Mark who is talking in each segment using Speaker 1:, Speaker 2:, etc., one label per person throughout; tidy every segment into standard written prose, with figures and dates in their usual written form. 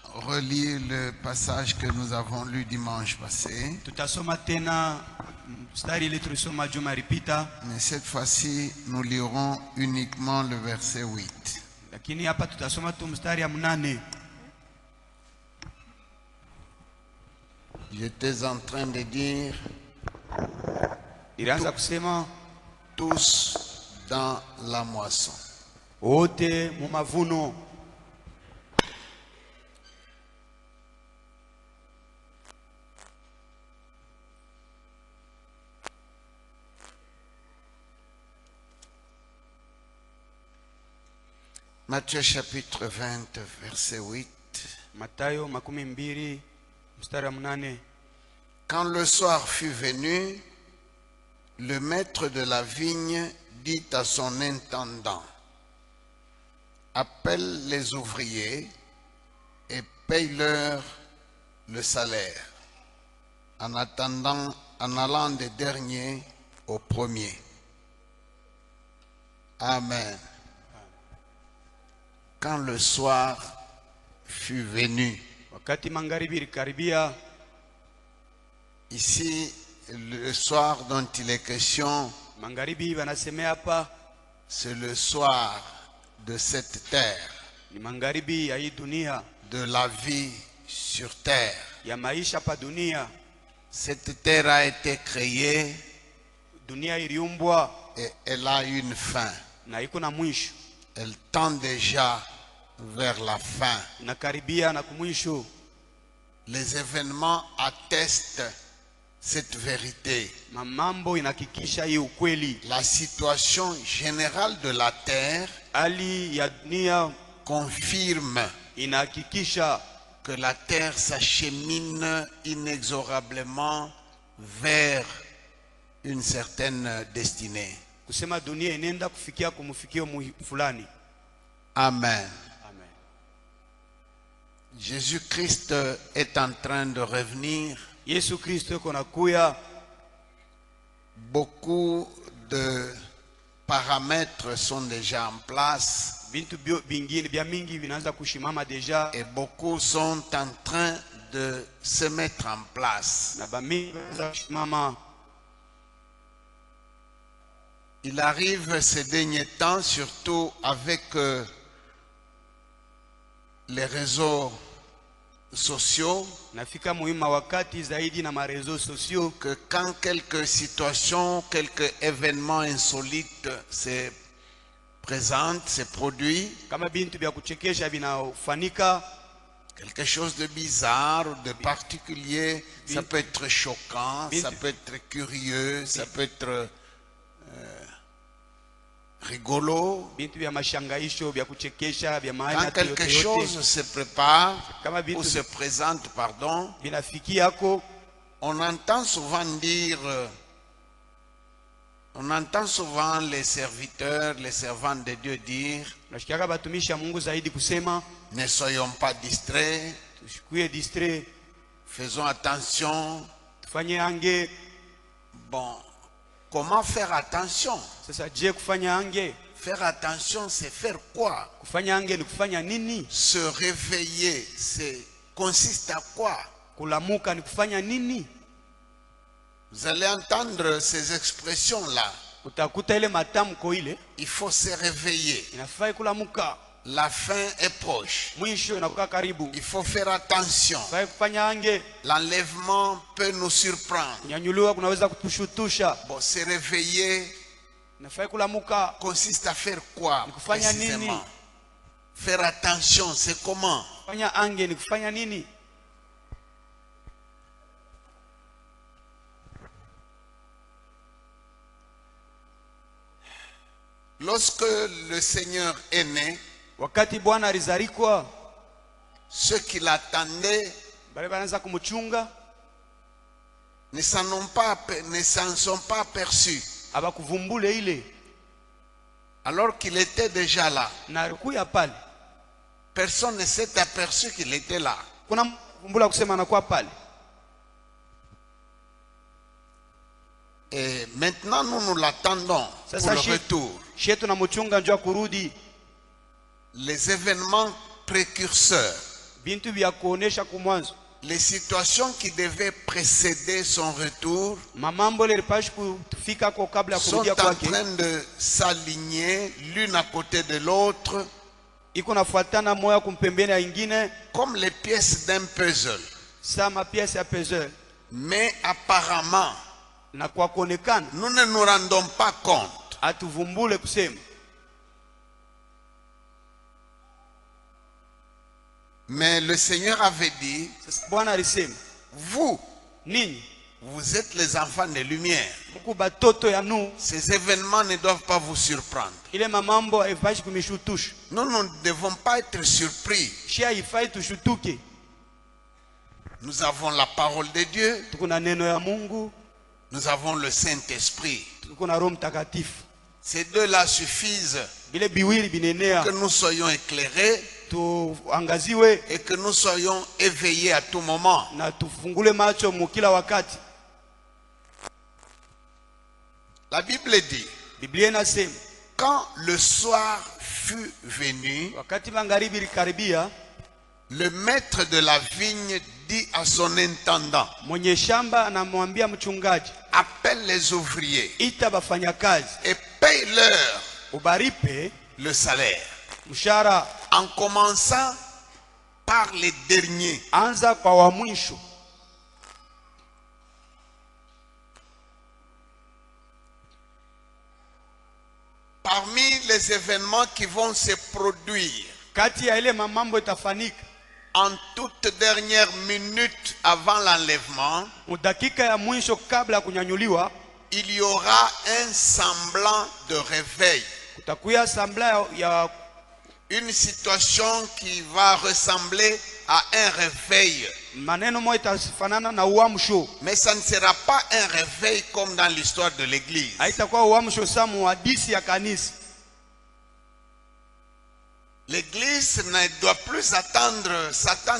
Speaker 1: Relis le passage que nous avons lu dimanche passé. Mais cette fois-ci, nous lirons uniquement le verset 8. J'étais en train de dire tous dans la moisson. Matthieu chapitre 20, verset 8. Quand le soir fut venu, le maître de la vigne dit à son intendant: appelle les ouvriers et paye-leur le salaire, en allant des derniers aux premiers. Amen. Quand le soir fut venu. Ici, le soir dont il est question, c'est le soir de cette terre, de la vie sur terre. Cette terre a été créée et elle a une fin. Elle tend déjà vers la fin. Les événements attestent cette vérité. La situation générale de la terre confirme que la terre s'achemine inexorablement vers une certaine destinée. Amen. Jésus-Christ est en train de revenir. Beaucoup de paramètres sont déjà en place et beaucoup sont en train de se mettre en place. Il arrive ces derniers temps, surtout avec les réseaux sociaux, que quand quelques situations, quelques événements insolites se présentent, se produisent, quelque chose de bizarre ou de particulier, ça peut être choquant, ça peut être curieux, ça peut être rigolo. Quand quelque chose se prépare ou se présente, on entend souvent dire, on entend souvent les serviteurs, les servants de Dieu dire: ne soyons pas distraits, faisons attention. Bon, comment faire attention? Faire attention, c'est faire quoi? Se réveiller, consiste à quoi? Vous allez entendre ces expressions-là. Il faut se réveiller. La fin est proche. Il faut faire attention. L'enlèvement peut nous surprendre. Bon, se réveiller consiste à faire quoi précisément? Faire attention, c'est comment? Lorsque le Seigneur est né, ceux qui l'attendaient ne s'en sont pas aperçus, alors qu'il était déjà là. Personne ne s'est aperçu qu'il était là. Et maintenant nous l'attendons pour le retour. les événements précurseurs,
Speaker 2: bintu vya kuonesha kumwanzo,
Speaker 1: les situations qui devaient précéder son retour
Speaker 2: mamambo lilipashi kufika kwa kabla ya
Speaker 1: sont
Speaker 2: kurudia
Speaker 1: en
Speaker 2: kwake,
Speaker 1: train de s'aligner l'une à côté de l'autre
Speaker 2: iko nafuatana moya kumpembeni ya ingine
Speaker 1: comme les pièces d'un puzzle.
Speaker 2: sama pièce ya puzzle.
Speaker 1: Mais apparemment,
Speaker 2: Na kwa kuonekana
Speaker 1: nous ne nous rendons pas compte
Speaker 2: atuvumbule kusema,
Speaker 1: mais le Seigneur avait dit,
Speaker 2: Bwana alisema
Speaker 1: vous,
Speaker 2: ninyi
Speaker 1: vous êtes les enfants de lumière.
Speaker 2: mko batoto ya nu,
Speaker 1: Ces événements ne doivent pas vous surprendre.
Speaker 2: ile mamambo haifashi kumishutusha.
Speaker 1: Nous ne devons pas être surpris.
Speaker 2: Shia haifai tushutuke.
Speaker 1: Nous avons la parole de Dieu,
Speaker 2: Tuko na neno ya Mungu,
Speaker 1: nous avons le Saint-Esprit.
Speaker 2: tuko na Roho Mtakatifu.
Speaker 1: Ces deux-là suffisent
Speaker 2: Bile biwili binenea
Speaker 1: que nous soyons éclairés
Speaker 2: tuangaziwe
Speaker 1: et que nous soyons éveillés à tout moment.
Speaker 2: na tufungule macho mukila wakati.
Speaker 1: La Bible dit,
Speaker 2: Biblia inasema
Speaker 1: quand le soir fut venu,
Speaker 2: wakati magharibi likaribia,
Speaker 1: le maître de la vigne dit à son intendant,
Speaker 2: mwenye shamba anamwambia mchungaji,
Speaker 1: appelle les ouvriers
Speaker 2: ita bafanyakazi
Speaker 1: et paye-leur
Speaker 2: ubaripe
Speaker 1: le salaire,
Speaker 2: mshahara,
Speaker 1: en commençant par les derniers.
Speaker 2: anza kwa wa mwisho.
Speaker 1: Parmi les événements qui vont se produire
Speaker 2: Kati ya ile mamambo itafanyika
Speaker 1: en toute dernière minute avant l'enlèvement,
Speaker 2: mudakika ya mwisho kabla ya kunyanyuliwa,
Speaker 1: il y aura un semblant de réveil.
Speaker 2: kutakuya sambla ya
Speaker 1: Une situation qui va ressembler à un réveil.
Speaker 2: maneno moja itafanana na uamsho.
Speaker 1: Mais ça ne sera pas un réveil comme dans l'histoire de l'église.
Speaker 2: Haitakuwa uamsho samu hadisi ya kanisa.
Speaker 1: L'église ne doit plus s'attendre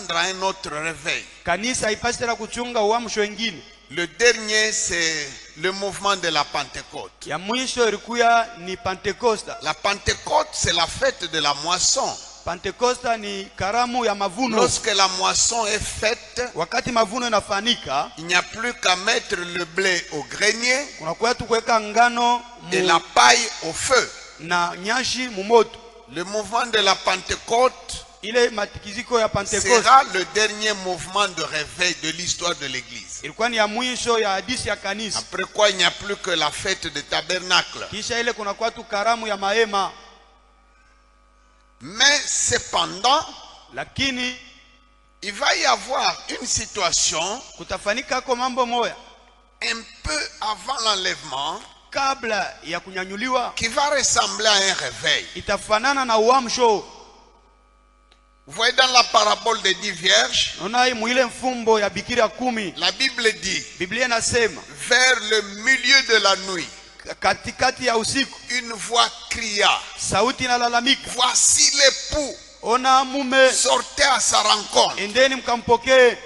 Speaker 1: à un autre réveil.
Speaker 2: Kanisa haipasi tena kuchunga uamsho wengine.
Speaker 1: Le dernier, c'est le mouvement de la Pentecôte.
Speaker 2: Ya mwisho ilikuya ni Pentecosta.
Speaker 1: La Pentecôte, c'est la fête de la moisson.
Speaker 2: Pentecosta ni karamu ya mavuno.
Speaker 1: Lorsque la moisson est faite,
Speaker 2: Wakati mavuno inafanyika,
Speaker 1: il n'y a plus qu'à mettre le blé au grenier
Speaker 2: kunakuwa tu kuweka ngano
Speaker 1: et la paille au feu.
Speaker 2: na nyashi mumoto.
Speaker 1: Le mouvement de la Pentecôte
Speaker 2: Ile matikiziko ya Pentecosta
Speaker 1: sera le dernier mouvement de réveil de l'histoire de l'église.
Speaker 2: ilikuwa ni ya mwisho ya hadisi ya kanisa.
Speaker 1: Après quoi, il n'y a plus que la fête des tabernacles.
Speaker 2: Kisha ile kunakuwa tu karamu ya mahema.
Speaker 1: Mais cependant,
Speaker 2: Lakini
Speaker 1: il va y avoir une situation
Speaker 2: kutafanyika kwa mambo moya
Speaker 1: un peu avant l'enlèvement
Speaker 2: kabla ya kunyanyuliwa,
Speaker 1: qui va ressembler à un réveil.
Speaker 2: itafanana na uamsho.
Speaker 1: Vous voyez dans la parabole des 10 vierges,
Speaker 2: Unaona hii mwile mfumbo ya bikira 10,
Speaker 1: la Bible dit,
Speaker 2: Biblia inasema
Speaker 1: vers le milieu de la nuit,
Speaker 2: katikati ya usiku
Speaker 1: une voix cria,
Speaker 2: sauti inalalamika,
Speaker 1: voici l'époux,
Speaker 2: ona mume,
Speaker 1: sortez à sa rencontre.
Speaker 2: endeni mkampokee.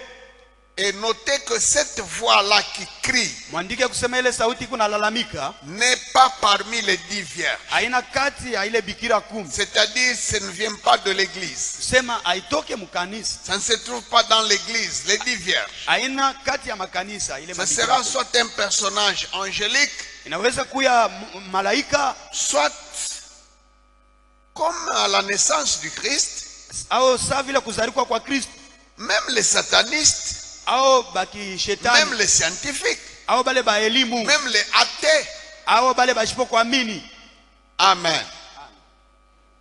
Speaker 1: Et notez que cette voix-là qui crie
Speaker 2: Mwandike kusema ile sauti kunalalamika
Speaker 1: n'est pas parmi les 10 vierges.
Speaker 2: haina kati ya ile bikira 10.
Speaker 1: C'est-à-dire, ça ne vient pas de l'église.
Speaker 2: Sema haitoke mkanisa,
Speaker 1: Ça ne se trouve pas dans l'église, les 10 vierges.
Speaker 2: haina kati ya makanisa ile
Speaker 1: Ce
Speaker 2: mabikira
Speaker 1: sera
Speaker 2: 10.
Speaker 1: soit un personnage angélique,
Speaker 2: Inaweza kuya malaika
Speaker 1: soit comme à la naissance du Christ,
Speaker 2: au saa vile kuzalikuwa kwa Kristo,
Speaker 1: même les satanistes,
Speaker 2: au baki shetani,
Speaker 1: même les scientifiques,
Speaker 2: au bale ba elimu,
Speaker 1: même les athées.
Speaker 2: au bale bashipo kuamini.
Speaker 1: Amen.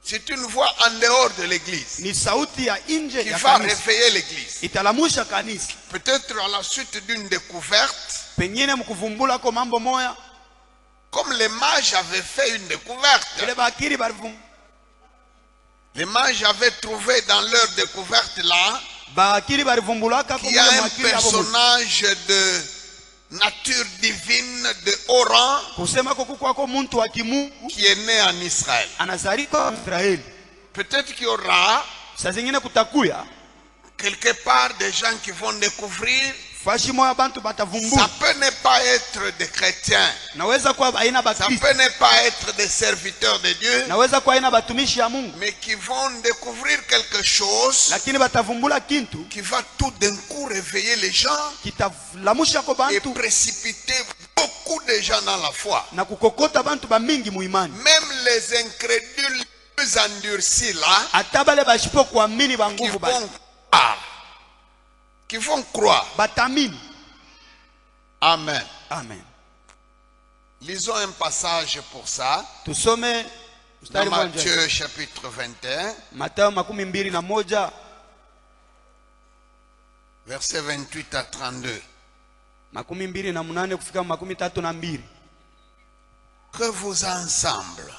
Speaker 1: C'est une voix en dehors de l'église
Speaker 2: Ni sauti ya nje
Speaker 1: qui
Speaker 2: ya
Speaker 1: va
Speaker 2: kanisa,
Speaker 1: réveiller l'église.
Speaker 2: italamusha kanisa.
Speaker 1: Peut-être à la suite d'une découverte,
Speaker 2: Pengine mkuvumbula kwa mambo moya
Speaker 1: comme les mages avaient fait une découverte.
Speaker 2: ile bakiri balivumbula,
Speaker 1: Les mages avaient trouvé dans leur découverte là
Speaker 2: bakiri balivumbulaka
Speaker 1: qu'il y a un personnage de nature divine de haut rang
Speaker 2: kusema kukwako muntu wa kimungu
Speaker 1: qui est né en Israël.
Speaker 2: anazalika Israeli.
Speaker 1: Peut-être qu'il y aura
Speaker 2: Saa zingine kutakuya
Speaker 1: quelque part des gens qui vont découvrir
Speaker 2: fashi moya bantu batavumbuka.
Speaker 1: Ça peut ne pas être des chrétiens.
Speaker 2: Naweza kuwa haina
Speaker 1: Ça
Speaker 2: bakristo.
Speaker 1: peut ne pas être des serviteurs de Dieu.
Speaker 2: Naweza kuwa haina batumishi ya Mungu.
Speaker 1: Mais qui vont découvrir quelque chose
Speaker 2: Lakini batavumbula kintu
Speaker 1: qui va tout d'un coup réveiller les gens
Speaker 2: kitalamusha ko
Speaker 1: et
Speaker 2: bantu
Speaker 1: précipiter beaucoup de gens dans la foi.
Speaker 2: na kukokota bantu ba mingi muimani.
Speaker 1: Même les incrédules plus endurcis là,
Speaker 2: Ata bale bashipo kuamini ba
Speaker 1: qui
Speaker 2: nguvu
Speaker 1: vont
Speaker 2: ba
Speaker 1: croire. Qui vont croire.
Speaker 2: batamini.
Speaker 1: Amen.
Speaker 2: Amen.
Speaker 1: Lisons un passage pour ça.
Speaker 2: Tusome
Speaker 1: Dans
Speaker 2: mstari mmoja.
Speaker 1: Matthieu chapitre 21,
Speaker 2: Mathayo 21
Speaker 1: versets 28 à 32.
Speaker 2: 28 kufika 32.
Speaker 1: Que vous ensemble,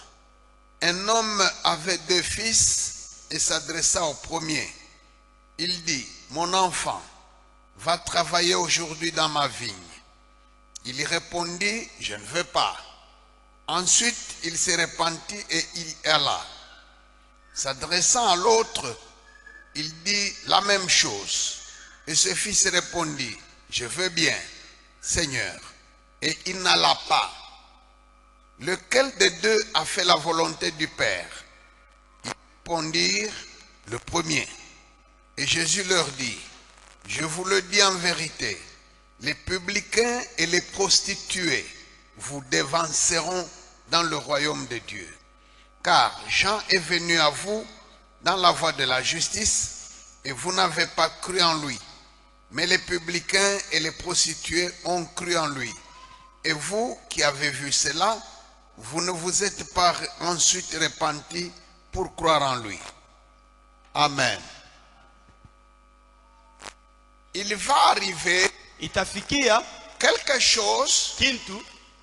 Speaker 1: un homme avait 2 fils et s'adressa au premier. Il dit, mon enfant, va travailler aujourd'hui dans ma vigne. Il y répondit, je ne veux pas. Ensuite, il se repentit et il alla. S'adressant à l'autre, il dit la même chose. Et ce fils répondit, je veux bien, Seigneur. Et il n'alla pas. Lequel des deux a fait la volonté du Père? Ils répondirent, le premier. Et Jésus leur dit, je vous le dis en vérité, les publicains et les prostituées vous devanceront dans le royaume de Dieu. Car Jean est venu à vous dans la voie de la justice et vous n'avez pas cru en lui. Mais les publicains et les prostituées ont cru en lui. Et vous qui avez vu cela, vous ne vous êtes pas ensuite repentis pour croire en lui. Amen. Il va arriver
Speaker 2: Itafikia
Speaker 1: quelque chose
Speaker 2: kintu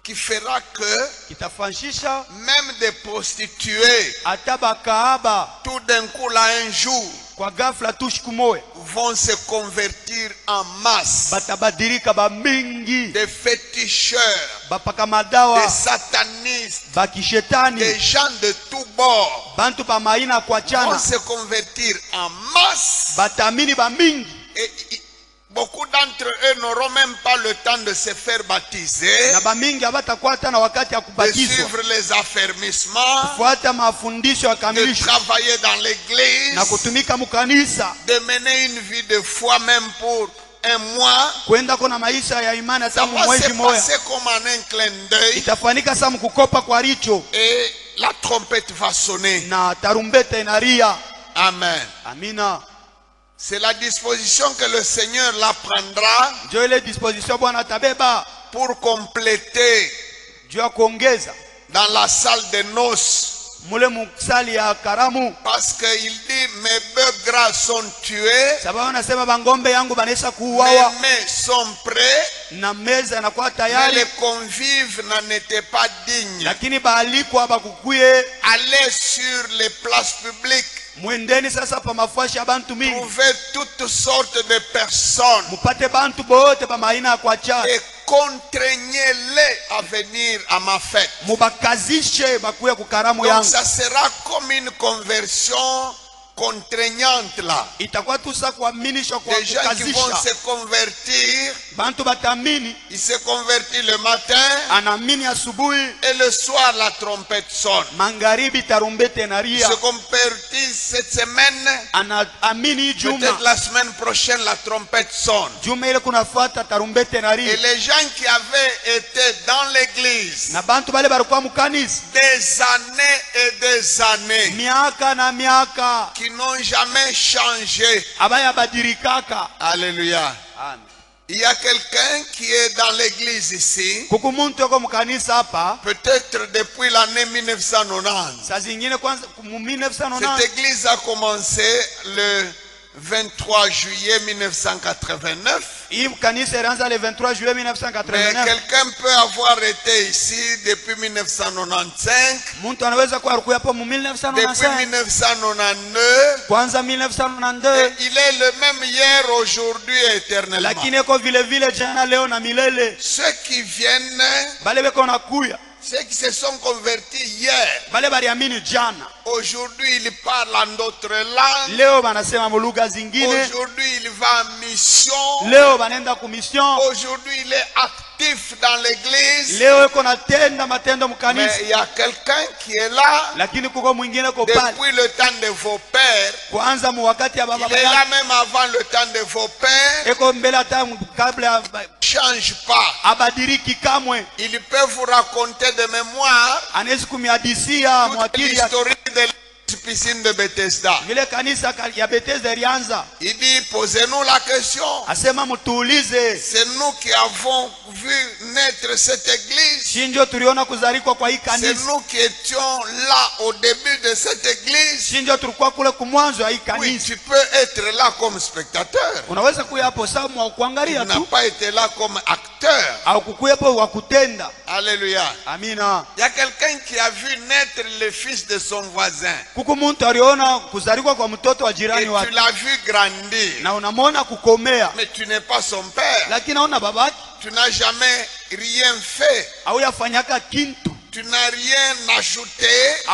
Speaker 1: qui fera que
Speaker 2: kitafanshisha
Speaker 1: même des prostituées,
Speaker 2: ata bakaaba
Speaker 1: tout d'un coup là un jour,
Speaker 2: kwa ghafla tu siku moja
Speaker 1: vont se convertir en masse.
Speaker 2: batabadilika ba mingi,
Speaker 1: Des féticheurs,
Speaker 2: bapaka madawa,
Speaker 1: des satanistes,
Speaker 2: bakishetani,
Speaker 1: des gens de tous bords
Speaker 2: bantu ba maina kwa
Speaker 1: vont
Speaker 2: chana
Speaker 1: se convertir en masse.
Speaker 2: batamini ba mingi.
Speaker 1: Et beaucoup d'entre eux n'auront même pas le temps de se faire baptiser,
Speaker 2: Na ba mingi abatakuwa hata na wakati ya
Speaker 1: de
Speaker 2: kubatizwa,
Speaker 1: suivre les affermissements,
Speaker 2: kufuata mafundisho ya
Speaker 1: de
Speaker 2: kamilisho
Speaker 1: travailler dans l'église,
Speaker 2: na kutumika mukanisa,
Speaker 1: de mener une vie de foi même pour un mois.
Speaker 2: kwenda kuna maisha ya imani
Speaker 1: Ça
Speaker 2: hata
Speaker 1: va se
Speaker 2: mwezi moja.
Speaker 1: passer comme en un clin d'œil
Speaker 2: Itafanika saa mkukopa kwa richo
Speaker 1: et la trompette va sonner.
Speaker 2: na tarumbeta inaria.
Speaker 1: Amen.
Speaker 2: Amina.
Speaker 1: C'est la disposition que le Seigneur la prendra
Speaker 2: Ndio ile disposition Bwana atabeba
Speaker 1: pour compléter
Speaker 2: juu ya kuongeza
Speaker 1: dans la salle de noces.
Speaker 2: mule muksali ya karamu,
Speaker 1: Parce qu'il dit, mes bœufs gras sont tués,
Speaker 2: sababu anasema bangombe yangu banaisha
Speaker 1: mes
Speaker 2: kuuawa
Speaker 1: mets sont prêts,
Speaker 2: na meza inakuwa
Speaker 1: mais
Speaker 2: tayari,
Speaker 1: les convives n'en étaient pas dignes.
Speaker 2: lakini baalikwa bakukuye.
Speaker 1: Allez sur les places publiques,
Speaker 2: Mwendeni sasa pa mafuashi ya bantu mingi,
Speaker 1: trouvez toutes sortes de personnes
Speaker 2: mupate bantu bote ba maina kwa cha,
Speaker 1: et contraignez-les à venir à ma fête.
Speaker 2: mubakazishe bakuye kukaramu
Speaker 1: Donc
Speaker 2: yangu.
Speaker 1: ça sera comme une conversion contraignante là.
Speaker 2: Itakuwa tu sa kuaminisha kwa
Speaker 1: Des gens qui vont
Speaker 2: kukazisha
Speaker 1: se convertir,
Speaker 2: bantu batamini.
Speaker 1: ils se convertissent le matin
Speaker 2: Anamini asubuhi,
Speaker 1: et le soir la trompette sonne.
Speaker 2: magharibi tarumbete
Speaker 1: Ils
Speaker 2: naria.
Speaker 1: se convertissent cette semaine,
Speaker 2: Anaamini
Speaker 1: peut-être
Speaker 2: juma,
Speaker 1: la semaine prochaine la trompette sonne.
Speaker 2: juma ile kunafuata tarumbete
Speaker 1: Et
Speaker 2: naria.
Speaker 1: les gens qui avaient été dans l'église
Speaker 2: Na bantu bale balikuwa mukanisa
Speaker 1: des années et des années,
Speaker 2: miaka na miaka,
Speaker 1: qui n'ont jamais changé.
Speaker 2: abaya badirikaka.
Speaker 1: Alléluia. Il y a quelqu'un qui est dans l'église ici,
Speaker 2: Kuku muntu yuko mukanisa hapa,
Speaker 1: peut-être depuis l'année 1990.
Speaker 2: saa zingine kwanza mu
Speaker 1: Cette
Speaker 2: 1990
Speaker 1: église a commencé le 23 juillet 1989.
Speaker 2: hii kanisa ilianza le 23 juillet
Speaker 1: Mais
Speaker 2: 1989.
Speaker 1: quelqu'un peut avoir été ici depuis 1995,
Speaker 2: Muntu anaweza kuwa alikuwa hapo mu
Speaker 1: depuis
Speaker 2: 1995
Speaker 1: 1999.
Speaker 2: kwanza
Speaker 1: Et
Speaker 2: 1992,
Speaker 1: il est le même hier, aujourd'hui et éternellement.
Speaker 2: lakini iko vile vile jana leo na milele.
Speaker 1: Ceux qui viennent,
Speaker 2: Bale beko nakuya
Speaker 1: Ceux qui se sont convertis hier,
Speaker 2: bale baliamini jana,
Speaker 1: aujourd'hui ils parlent en d'autres langues.
Speaker 2: leo banasema mulugha zingine,
Speaker 1: Aujourd'hui il va en mission.
Speaker 2: leo banaenda ku mission,
Speaker 1: Aujourd'hui il est actif dans l'église.
Speaker 2: leo iko natenda matendo
Speaker 1: Mais
Speaker 2: mkanisa.
Speaker 1: il y a quelqu'un qui est là
Speaker 2: Lakini kuko mwingine ko pale
Speaker 1: depuis le temps de vos pères.
Speaker 2: kuanza mu wakati ya baba
Speaker 1: Il est là
Speaker 2: yake,
Speaker 1: même avant le temps de vos pères.
Speaker 2: eko mbele hata kabla ya
Speaker 1: Change pas.
Speaker 2: abadiriki kamwe.
Speaker 1: Il peut vous raconter de mémoire
Speaker 2: Anawezi kumihadisia
Speaker 1: toute
Speaker 2: mwakili ya
Speaker 1: l'historique de la piscine de Bethesda.
Speaker 2: vile kanisa ya Bethesda ilianza.
Speaker 1: Il dit, posez-nous la question.
Speaker 2: Asema mtuulize,
Speaker 1: C'est nous qui avons vu naître cette église.
Speaker 2: shinjo tuliona kuzarikwa kwa hii
Speaker 1: C'est
Speaker 2: kanisa,
Speaker 1: nous qui étions là au début de cette église.
Speaker 2: shinjo tulikuwa kule kumwanzo ya hii
Speaker 1: Oui,
Speaker 2: kanisa.
Speaker 1: tu peux être là comme spectateur.
Speaker 2: Unaweza kuya hapo sawa mwa
Speaker 1: Tu
Speaker 2: kuangalia
Speaker 1: n'as
Speaker 2: tu
Speaker 1: pas été là comme acteur.
Speaker 2: au kukuyepo wa kutenda.
Speaker 1: Alléluia.
Speaker 2: Amina.
Speaker 1: Il y a quelqu'un qui a vu naître le fils de son voisin.
Speaker 2: Kuku muntu aliona kuzarikwa kwa mtoto wa
Speaker 1: Et
Speaker 2: jirani
Speaker 1: tu
Speaker 2: wake
Speaker 1: l'as vu grandir.
Speaker 2: na unamwona kukomea,
Speaker 1: Mais tu n'es pas son père.
Speaker 2: lakini aona babake
Speaker 1: Tu n'as jamais rien fait.
Speaker 2: au yafanyaka kintu
Speaker 1: Tu n'as rien ajouté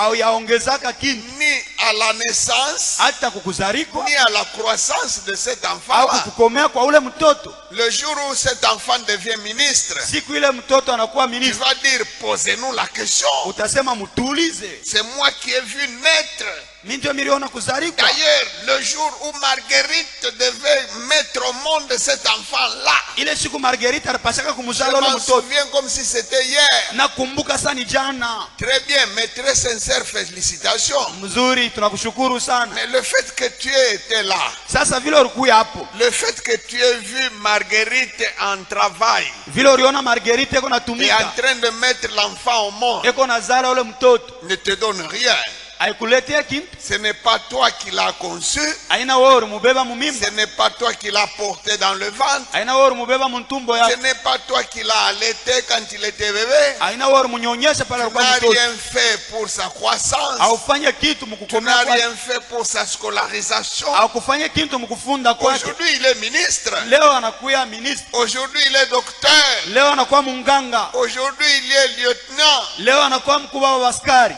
Speaker 2: au yaongezaka kintu
Speaker 1: ni à la naissance
Speaker 2: hata kukuzarikwa
Speaker 1: ni à la croissance de cet
Speaker 2: au
Speaker 1: enfant-là.
Speaker 2: kukukomea kwa ule mtoto.
Speaker 1: Le jour où cet enfant devient ministre,
Speaker 2: Siku ile mtoto anakuwa
Speaker 1: tu
Speaker 2: ministre,
Speaker 1: vas dire, posez-nous la question.
Speaker 2: utasema mtuulize,
Speaker 1: C'est moi qui ai vu naître.
Speaker 2: mimi ndio miliona kuzarikwa.
Speaker 1: D'ailleurs, le jour où Marguerite devait mettre au monde cet enfant-là,
Speaker 2: Ile siku Margarita alipasaka
Speaker 1: je
Speaker 2: kumzala ule
Speaker 1: m'en
Speaker 2: mtoto,
Speaker 1: souviens comme si c'était hier.
Speaker 2: nakumbuka sana ni jana.
Speaker 1: Très bien, mes très sincères félicitations.
Speaker 2: Mzuri, tunakushukuru sana.
Speaker 1: Mais le fait que tu aies été là,
Speaker 2: Sasa vile ulikuya hapo,
Speaker 1: le fait que tu aies vu Marguerite en travail
Speaker 2: vile uliona Margarita iko
Speaker 1: et en
Speaker 2: natumika,
Speaker 1: train de mettre l'enfant au monde,
Speaker 2: iko nazala ule mtoto,
Speaker 1: ne te donne rien.
Speaker 2: haikuletea kintu,
Speaker 1: Ce n'est pas toi qui l'as conçu,
Speaker 2: aina wewe ulimubeba mumimba,
Speaker 1: ce n'est pas toi qui l'as porté dans le ventre,
Speaker 2: aina wewe ulimubeba muntumbo
Speaker 1: ce
Speaker 2: yako,
Speaker 1: n'est pas toi qui l'as allaité quand il était bébé.
Speaker 2: aina wewe ulimunyonyesha pale
Speaker 1: Tu
Speaker 2: alikuwa
Speaker 1: n'as
Speaker 2: mtoto,
Speaker 1: rien fait pour sa croissance,
Speaker 2: haufanye kitu
Speaker 1: tu n'as
Speaker 2: mkukomea kwake,
Speaker 1: rien fait pour sa scolarisation.
Speaker 2: haukufanya kitu mkufunda kwake.
Speaker 1: Aujourd'hui, il est ministre.
Speaker 2: Leo anakuya ministre,
Speaker 1: Aujourd'hui, il est docteur.
Speaker 2: leo anakuwa munganga,
Speaker 1: Aujourd'hui, il est lieutenant.
Speaker 2: leo anakuwa mkubwa wa askari.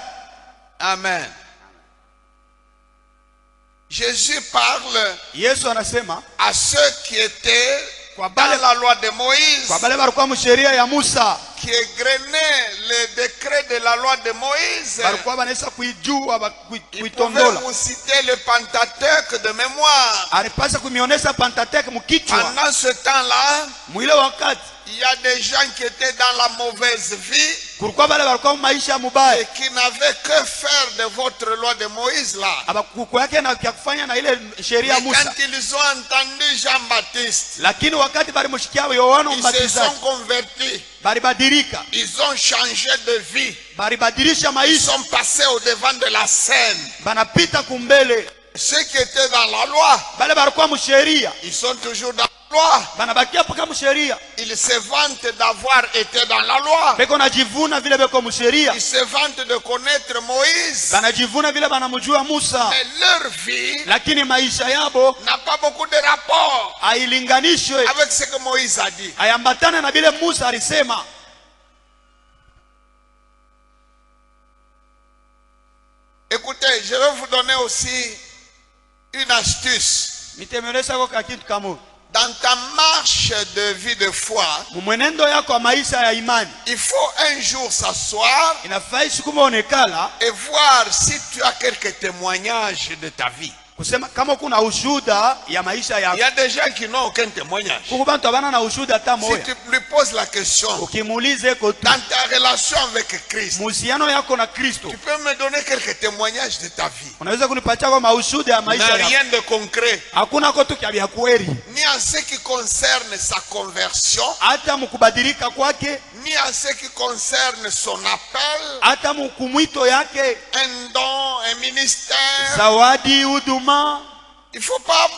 Speaker 1: Amen. Jésus parle
Speaker 2: Yesu anasema
Speaker 1: à ceux qui étaient
Speaker 2: kwa
Speaker 1: dans
Speaker 2: bale
Speaker 1: la loi de Moïse,
Speaker 2: kwa bale balikuwa msheria ya Musa,
Speaker 1: qui égrenaient le décret de la loi de Moïse.
Speaker 2: balikuwa banaweza kuijua
Speaker 1: Il pouvait
Speaker 2: kuitondola.
Speaker 1: vous citer le Pentateuque de mémoire.
Speaker 2: Alipasa kumionesa Pentateuch mkichwa.
Speaker 1: Pendant ce temps-là,
Speaker 2: Mwile wakati
Speaker 1: il y a des gens qui étaient dans la mauvaise vie
Speaker 2: kulikuwa bale balikuwa maisha mubaya,
Speaker 1: et qui n'avaient que faire de votre loi de Moïse là.
Speaker 2: abakuku yake na ya kufanya na ile sheria ya
Speaker 1: Mais
Speaker 2: Musa.
Speaker 1: quand ils ont entendu Jean-Baptiste,
Speaker 2: Lakini wakati balimshikia Yohana
Speaker 1: ils se
Speaker 2: Mbatizaji,
Speaker 1: sont convertis.
Speaker 2: balibadirika,
Speaker 1: Ils ont changé de vie.
Speaker 2: balibadilisha
Speaker 1: Ils
Speaker 2: maisha,
Speaker 1: sont passés au devant de la scène.
Speaker 2: banapita kumbele.
Speaker 1: Ceux qui étaient dans la loi,
Speaker 2: Bale balikuwa msheria,
Speaker 1: ils sont toujours dans la loi.
Speaker 2: banabakia paka msheria,
Speaker 1: Ils se vantent d'avoir été dans la loi.
Speaker 2: beko najivuna vile beko msheria,
Speaker 1: Ils se vantent de connaître Moïse.
Speaker 2: banajivuna vile banamjua Musa,
Speaker 1: Mais leur vie
Speaker 2: lakini maisha yabo
Speaker 1: n'a pas beaucoup de rapport
Speaker 2: hailinganishwe,
Speaker 1: avec ce que Moïse a dit.
Speaker 2: hayambatane na vile Musa alisema.
Speaker 1: Écoutez, je vais vous donner aussi une astuce.
Speaker 2: Nitemeleza kwa kitu kama
Speaker 1: Dans ta marche de vie de foi,
Speaker 2: mwenendo yako wa maisha ya imani,
Speaker 1: il faut un jour s'asseoir
Speaker 2: inafai siku monekala
Speaker 1: et voir si tu as quelques témoignages de ta vie.
Speaker 2: kusema kama kuna ushuda ya maisha
Speaker 1: Il y
Speaker 2: yako.
Speaker 1: a des gens qui n'ont aucun témoignage.
Speaker 2: Kuko bantu abana na ushuda hata
Speaker 1: Si
Speaker 2: moya.
Speaker 1: tu lui poses la question,
Speaker 2: Ukimuulize ko tu
Speaker 1: dans ta relation avec Christ,
Speaker 2: muhusiano yako na Kristo,
Speaker 1: tu peux me donner quelques témoignages de ta vie.
Speaker 2: unaweza kunipatia kwa maushuda ya
Speaker 1: Mais
Speaker 2: maisha yako.
Speaker 1: rien de concret,
Speaker 2: Hakuna kitu kya kweli,
Speaker 1: ni en ce qui concerne sa conversion,
Speaker 2: hata mkubadilika kwake,
Speaker 1: ni en ce qui concerne son appel,
Speaker 2: hata mkumwito yake,
Speaker 1: un don, un ministère.
Speaker 2: zawadi, huduma.
Speaker 1: Il ne faut pas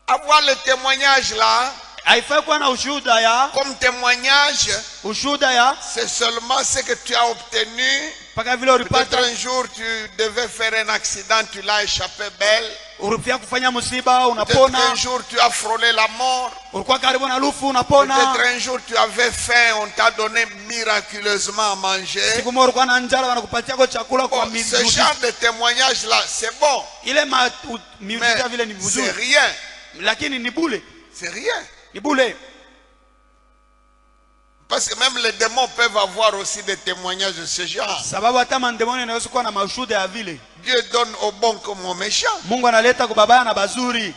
Speaker 1: avoir le témoignage là
Speaker 2: Haifai kuwa na ushuda ya
Speaker 1: comme témoignage.
Speaker 2: ushuda ya
Speaker 1: C'est seulement ce que tu as obtenu
Speaker 2: mpaka vile
Speaker 1: Peut-être
Speaker 2: ulipata
Speaker 1: un jour tu devais faire un accident, tu l'as échappé belle.
Speaker 2: ulifia kufanya musiba
Speaker 1: Peut-être
Speaker 2: unapona,
Speaker 1: qu'un jour tu as frôlé la mort.
Speaker 2: ulikuwa karibu na lufu unapona,
Speaker 1: Peut-être un jour tu avais faim, on t'a donné miraculeusement à manger.
Speaker 2: siku moja ulikuwa na njala wanakupatia kwa chakula kwa
Speaker 1: Bon, ce genre de témoignage-là, c'est bon,
Speaker 2: ile
Speaker 1: mais
Speaker 2: miujiza vile ni
Speaker 1: c'est
Speaker 2: vizuri,
Speaker 1: rien.
Speaker 2: lakini ni bule,
Speaker 1: C'est rien.
Speaker 2: ni bule.
Speaker 1: Parce que même les démons peuvent avoir aussi des témoignages de ce genre.
Speaker 2: Sababu hata mandemoni inaweza kuwa na mashuhuda ya vile.
Speaker 1: Dieu donne au bon comme au méchant.
Speaker 2: Mungu analeta kwa babaya na bazuri.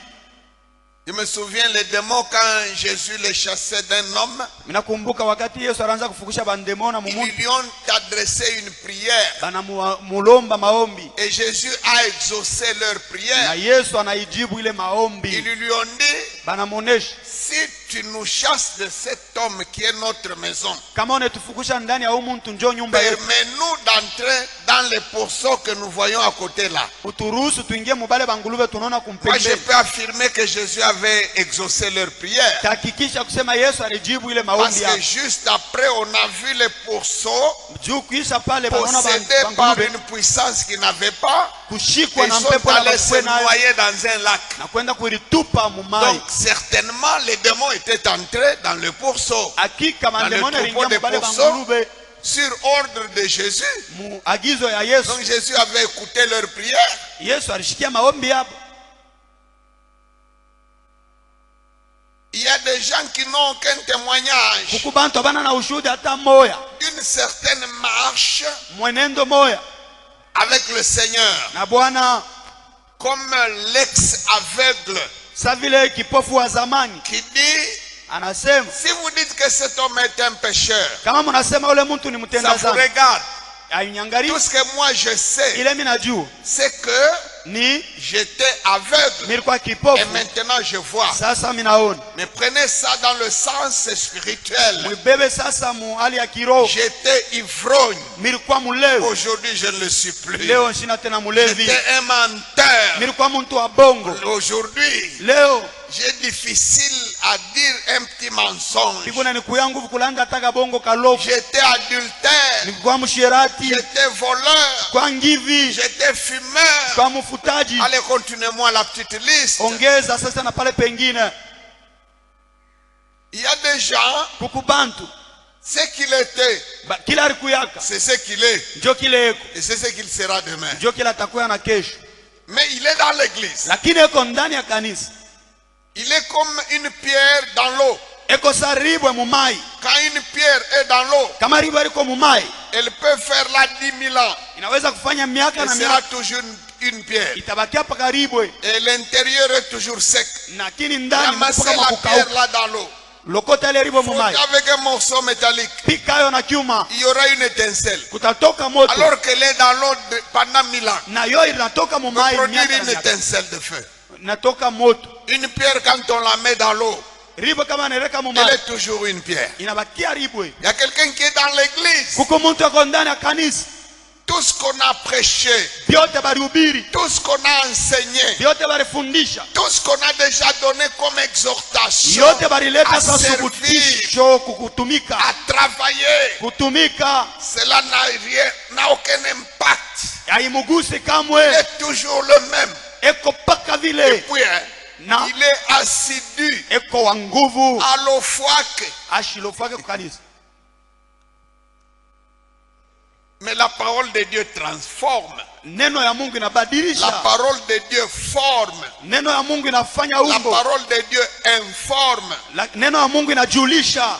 Speaker 1: Je me souviens les démons quand Jésus les chassait d'un homme,
Speaker 2: Minakumbuka wakati Yesu anaanza kufukusha bandemona
Speaker 1: ils
Speaker 2: mumuntu,
Speaker 1: lui ont adressé une prière.
Speaker 2: bana mulomba maombi.
Speaker 1: Et Jésus a exaucé leur
Speaker 2: Na
Speaker 1: prière.
Speaker 2: Yesu anaijibu ile
Speaker 1: Ils
Speaker 2: maombi.
Speaker 1: lui ont dit,
Speaker 2: Bana muonesha,
Speaker 1: si tu nous chasses de cet homme qui est notre maison,
Speaker 2: kama unatufukusha ndani ya huyu mtu njoo nyumba yetu.
Speaker 1: permets-nous d'entrer dans les pourceaux que nous voyons à côté là.
Speaker 2: Uturuhusu tuingie mubale bangulube tunaona
Speaker 1: Moi, je
Speaker 2: kumpembeni.
Speaker 1: peux affirmer que Jésus avait exaucé leur prière.
Speaker 2: Tahakikisha kusema Yesu alijibu ile
Speaker 1: Parce
Speaker 2: maombi
Speaker 1: que
Speaker 2: yao.
Speaker 1: juste après, on a vu les pourceaux
Speaker 2: Juu kisha pale banaona
Speaker 1: possédés par
Speaker 2: bangulube
Speaker 1: une puissance qu'ils n'avaient pas.
Speaker 2: kushikwa
Speaker 1: Ils
Speaker 2: na
Speaker 1: sont
Speaker 2: mpepo na
Speaker 1: allés se
Speaker 2: bakwe nayo
Speaker 1: noyer dans un lac.
Speaker 2: na kwenda kulitupa mumai.
Speaker 1: Donc, certainement, les démons étaient entrés dans le pourceau.
Speaker 2: Hakika mandemoni
Speaker 1: Dans le
Speaker 2: aliingia
Speaker 1: troupeau de
Speaker 2: mubale
Speaker 1: pourceaux.
Speaker 2: bangulube
Speaker 1: Sur ordre de Jésus.
Speaker 2: mu agizo ya Yesu.
Speaker 1: Donc, Jésus avait écouté leur prière.
Speaker 2: Yesu alishikia maombi hapo.
Speaker 1: Il y a des gens qui n'ont aucun témoignage
Speaker 2: Kuku bantu abana na ushuhuda hata moya,
Speaker 1: d'une certaine marche
Speaker 2: mwenendo moya
Speaker 1: avec le Seigneur.
Speaker 2: na Bwana,
Speaker 1: Comme l'ex-aveugle
Speaker 2: sa vile kipofu wa zamani
Speaker 1: qui dit,
Speaker 2: anasema,
Speaker 1: si vous dites que cet homme est un pécheur,
Speaker 2: kama mnasema ule mtu ni
Speaker 1: ça
Speaker 2: mtenda
Speaker 1: vous
Speaker 2: dhambi,
Speaker 1: regarde.
Speaker 2: ainyangali
Speaker 1: Tout ce que moi je sais,
Speaker 2: ile mimi najua
Speaker 1: c'est que
Speaker 2: ni
Speaker 1: j'étais aveugle
Speaker 2: nilikuwa
Speaker 1: et
Speaker 2: kipofu,
Speaker 1: maintenant je vois.
Speaker 2: sasa mimi naona.
Speaker 1: Mais prenez ça dans le sens spirituel.
Speaker 2: Mwibebe sasa mu hali ya kiroho.
Speaker 1: J'étais ivrogne.
Speaker 2: Nilikuwa mulevi,
Speaker 1: Aujourd'hui, je ne le suis plus.
Speaker 2: leo sina tena mulevi.
Speaker 1: J'étais un menteur.
Speaker 2: Nilikuwa mtu wa bongo,
Speaker 1: Aujourd'hui,
Speaker 2: leo
Speaker 1: j'ai difficile à dire un petit mensonge.
Speaker 2: pikuna ni kuyangu kulanga taka bongo kaloko.
Speaker 1: J'étais adultère.
Speaker 2: Nilikuwa mshirati,
Speaker 1: J'étais voleur.
Speaker 2: kwa ngivi,
Speaker 1: J'étais fumeur.
Speaker 2: kwa mfutaji.
Speaker 1: Allez, continuez-moi la petite liste.
Speaker 2: Ongeza sasa na pale pengine.
Speaker 1: Il y a des gens,
Speaker 2: Kukubantu
Speaker 1: ce qu'il était,
Speaker 2: kila alikuyaka
Speaker 1: c'est ce qu'il est.
Speaker 2: njo kile eko,
Speaker 1: Et c'est ce qu'il sera demain.
Speaker 2: njo kile atakuwa na kesho.
Speaker 1: Mais il est dans l'église.
Speaker 2: Lakini eko ndani ya kanisa,
Speaker 1: Il est comme une pierre dans l'eau.
Speaker 2: eko saribwe mumai.
Speaker 1: Quand une pierre est dans l'eau,
Speaker 2: Kama ribo liko mumai,
Speaker 1: elle peut faire là 10 000 ans.
Speaker 2: inaweza kufanya miaka
Speaker 1: Elle
Speaker 2: na
Speaker 1: sera
Speaker 2: miaka,
Speaker 1: toujours une pierre.
Speaker 2: itabakia paka ribwe,
Speaker 1: Et l'intérieur est toujours sec.
Speaker 2: lakini ndani
Speaker 1: Ramassez
Speaker 2: mpaka
Speaker 1: la
Speaker 2: makukauka.
Speaker 1: pierre là dans l'eau.
Speaker 2: Lokota ile ribo mumai,
Speaker 1: Avec un morceau métallique,
Speaker 2: pika yo na chuma,
Speaker 1: il y aura une étincelle.
Speaker 2: kutatoka moto.
Speaker 1: Alors qu'elle est dans l'eau pendant 1000 ans,
Speaker 2: Na yo inatoka
Speaker 1: peut
Speaker 2: mumai
Speaker 1: produire
Speaker 2: miaka na
Speaker 1: une
Speaker 2: miaka.
Speaker 1: étincelle de feu.
Speaker 2: Natoka moto.
Speaker 1: Une pierre, quand on la met dans l'eau,
Speaker 2: Ribo kama nereka
Speaker 1: elle
Speaker 2: mumai,
Speaker 1: est toujours une pierre.
Speaker 2: inabakia ribwe.
Speaker 1: Il y a quelqu'un qui est dans l'église.
Speaker 2: Kuko mtu ako ndani ya kanisa,
Speaker 1: Tout ce qu'on a prêché,
Speaker 2: vyote barihubiri,
Speaker 1: tout ce qu'on a enseigné,
Speaker 2: vyote barifundisha,
Speaker 1: tout ce qu'on a déjà donné comme exhortation,
Speaker 2: yote barileta
Speaker 1: à
Speaker 2: sasa
Speaker 1: servir,
Speaker 2: subutisho kukutumika,
Speaker 1: à travailler,
Speaker 2: kutumika
Speaker 1: cela n'a aucun impact.
Speaker 2: haimuguse
Speaker 1: Il
Speaker 2: kamwe,
Speaker 1: est toujours le même.
Speaker 2: eko paka
Speaker 1: Et
Speaker 2: vile
Speaker 1: puis, hein,
Speaker 2: na
Speaker 1: il est assidu
Speaker 2: eko wa nguvu
Speaker 1: à l'ofouac.
Speaker 2: ashilofake kukanisa.
Speaker 1: Mais la parole de Dieu transforme.
Speaker 2: Neno ya Mungu
Speaker 1: La
Speaker 2: inabadilisha,
Speaker 1: parole de Dieu forme.
Speaker 2: neno ya Mungu inafanya
Speaker 1: La
Speaker 2: umbo,
Speaker 1: parole de Dieu informe.
Speaker 2: neno ya Mungu inajulisha.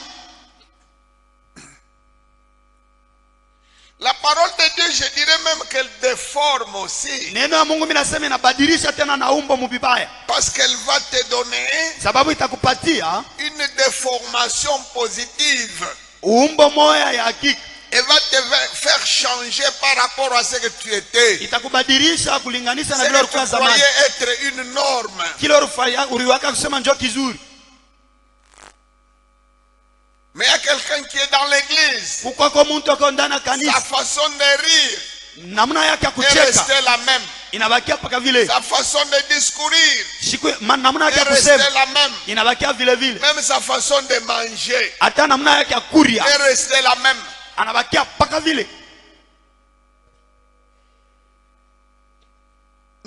Speaker 1: La parole de Dieu, je dirais même qu'elle déforme aussi.
Speaker 2: Neno ya Mungu minasema inabadilisha tena na umbo mubibaya,
Speaker 1: Parce qu'elle va te donner
Speaker 2: sababu itakupatia
Speaker 1: une déformation positive.
Speaker 2: umbo moya ya hakika,
Speaker 1: Elle va te faire changer par rapport à ce que tu étais.
Speaker 2: itakubadilisha kulinganisha na
Speaker 1: Ce
Speaker 2: vile
Speaker 1: que
Speaker 2: ulikuwa
Speaker 1: tu
Speaker 2: zamani,
Speaker 1: croyais être une norme.
Speaker 2: kile uliwaka kusema njo kizuri.
Speaker 1: Mais il y a quelqu'un qui est dans l'église.
Speaker 2: Kukwako mtu ako ndani ya
Speaker 1: Sa
Speaker 2: kanisa,
Speaker 1: façon de rire
Speaker 2: namna yake ya
Speaker 1: est
Speaker 2: kucheka
Speaker 1: restée la même.
Speaker 2: inabakia paka vile,
Speaker 1: Sa façon de discourir
Speaker 2: namna yake
Speaker 1: est
Speaker 2: ya
Speaker 1: restée
Speaker 2: kusema
Speaker 1: la même.
Speaker 2: inabakia vile vile,
Speaker 1: Même sa façon de manger
Speaker 2: hata namna yake ya kuria
Speaker 1: est restée la même.
Speaker 2: anabakia paka vile.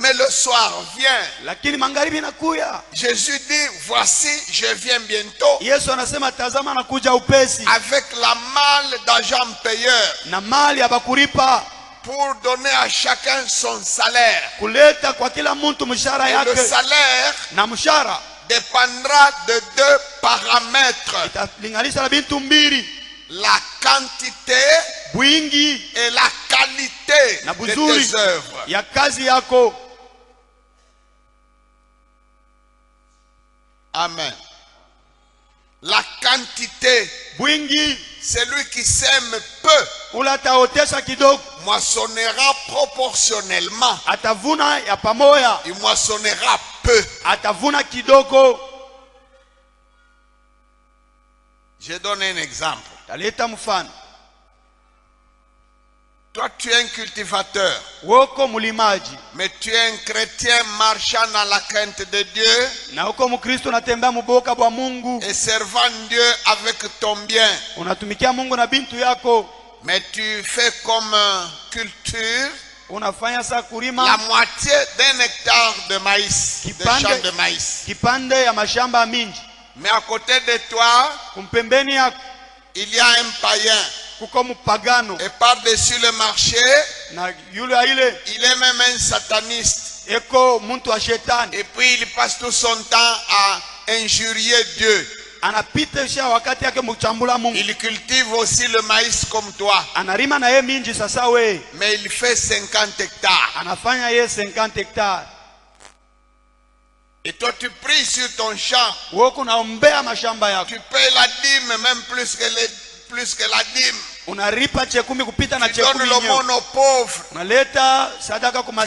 Speaker 1: Mais le soir vient.
Speaker 2: Lakini magharibi inakuya.
Speaker 1: Jésus dit, voici, je viens bientôt.
Speaker 2: Yesu anasema tazama nakuja upesi.
Speaker 1: Avec la malle d'agents payeurs.
Speaker 2: Na mali ya bakulipa.
Speaker 1: Pour donner à chacun son salaire.
Speaker 2: Kuleta kwa kila mtu mshahara yake.
Speaker 1: Le salaire
Speaker 2: na mshahara
Speaker 1: dépendra de deux paramètres.
Speaker 2: Italinganisha na bintu mbili.
Speaker 1: La quantité
Speaker 2: bwingi
Speaker 1: et la qualité
Speaker 2: na
Speaker 1: de tes œuvres.
Speaker 2: Ya kazi yako.
Speaker 1: Amen. La quantité.
Speaker 2: Bwingi.
Speaker 1: Celui qui sème peu.
Speaker 2: Ulataotesha kidogo.
Speaker 1: Moissonnera proportionnellement.
Speaker 2: Atavuna ya pamoja.
Speaker 1: Il moissonnera peu.
Speaker 2: Atavuna kidogo.
Speaker 1: Je donne un exemple.
Speaker 2: Taleta mfano.
Speaker 1: Toi, tu es un cultivateur.
Speaker 2: Woko mulimaji.
Speaker 1: Mais tu es un chrétien marchant dans la crainte de Dieu.
Speaker 2: Na uko mkristo unatembea muboka bwa Mungu.
Speaker 1: Et servant Dieu avec ton bien.
Speaker 2: Unatumikia Mungu na bintu yako.
Speaker 1: Mais tu fais comme culture.
Speaker 2: Unafanya sa kurima.
Speaker 1: La moitié d'un hectare de maïs. De champs de maïs.
Speaker 2: Kipande ya mashamba mingi.
Speaker 1: Mais à côté de toi.
Speaker 2: Kumpembeni yako.
Speaker 1: Il y a un païen. Et par-dessus le marché, il est même un sataniste. Et puis il passe tout son temps à injurier Dieu. Il cultive aussi le maïs comme toi. Mais il fait 50 hectares. Et toi tu pries sur ton champ. Tu payes la dîme même plus que la dîme. Tu donnes l'aumône aux pauvres. Tu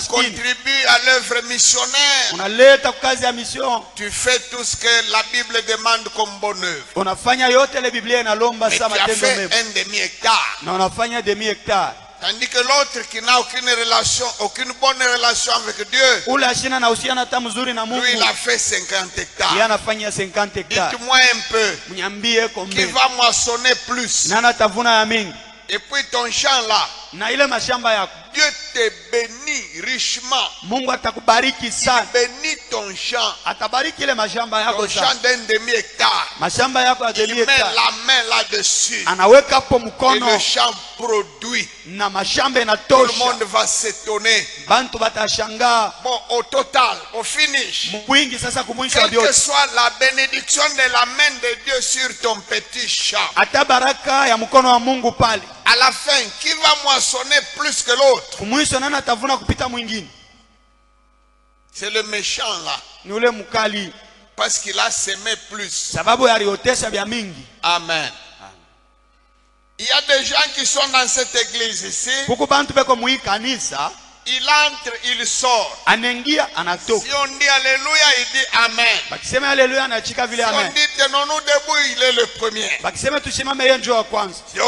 Speaker 1: contribues à l'œuvre missionnaire. Tu fais tout ce que la Bible demande comme bonne œuvre. Mais tu as fait un demi-hectare. Tandis que l'autre qui n'a aucune bonne relation avec Dieu, lui il a fait 50 hectares. Dites-moi un peu, qui va moissonner plus? Et puis ton champ là, Dieu te bénit richement. Il bénit ton champ. Ton champ d'un demi-hectare. Il met la main là-dessus. Et le champ produit. Tout le monde va s'étonner. Bon, au total, au finish, quelle que soit la bénédiction de la main de Dieu sur ton petit champ, à la fin, qui va moissonner plus que l'autre? C'est le méchant là. Parce qu'il a semé plus. Amen. Il y a des gens qui sont dans cette église ici. Il entre, il sort. Si on dit alléluia, il dit amen. Si on dit tenons-nous debout, il est le premier. Si on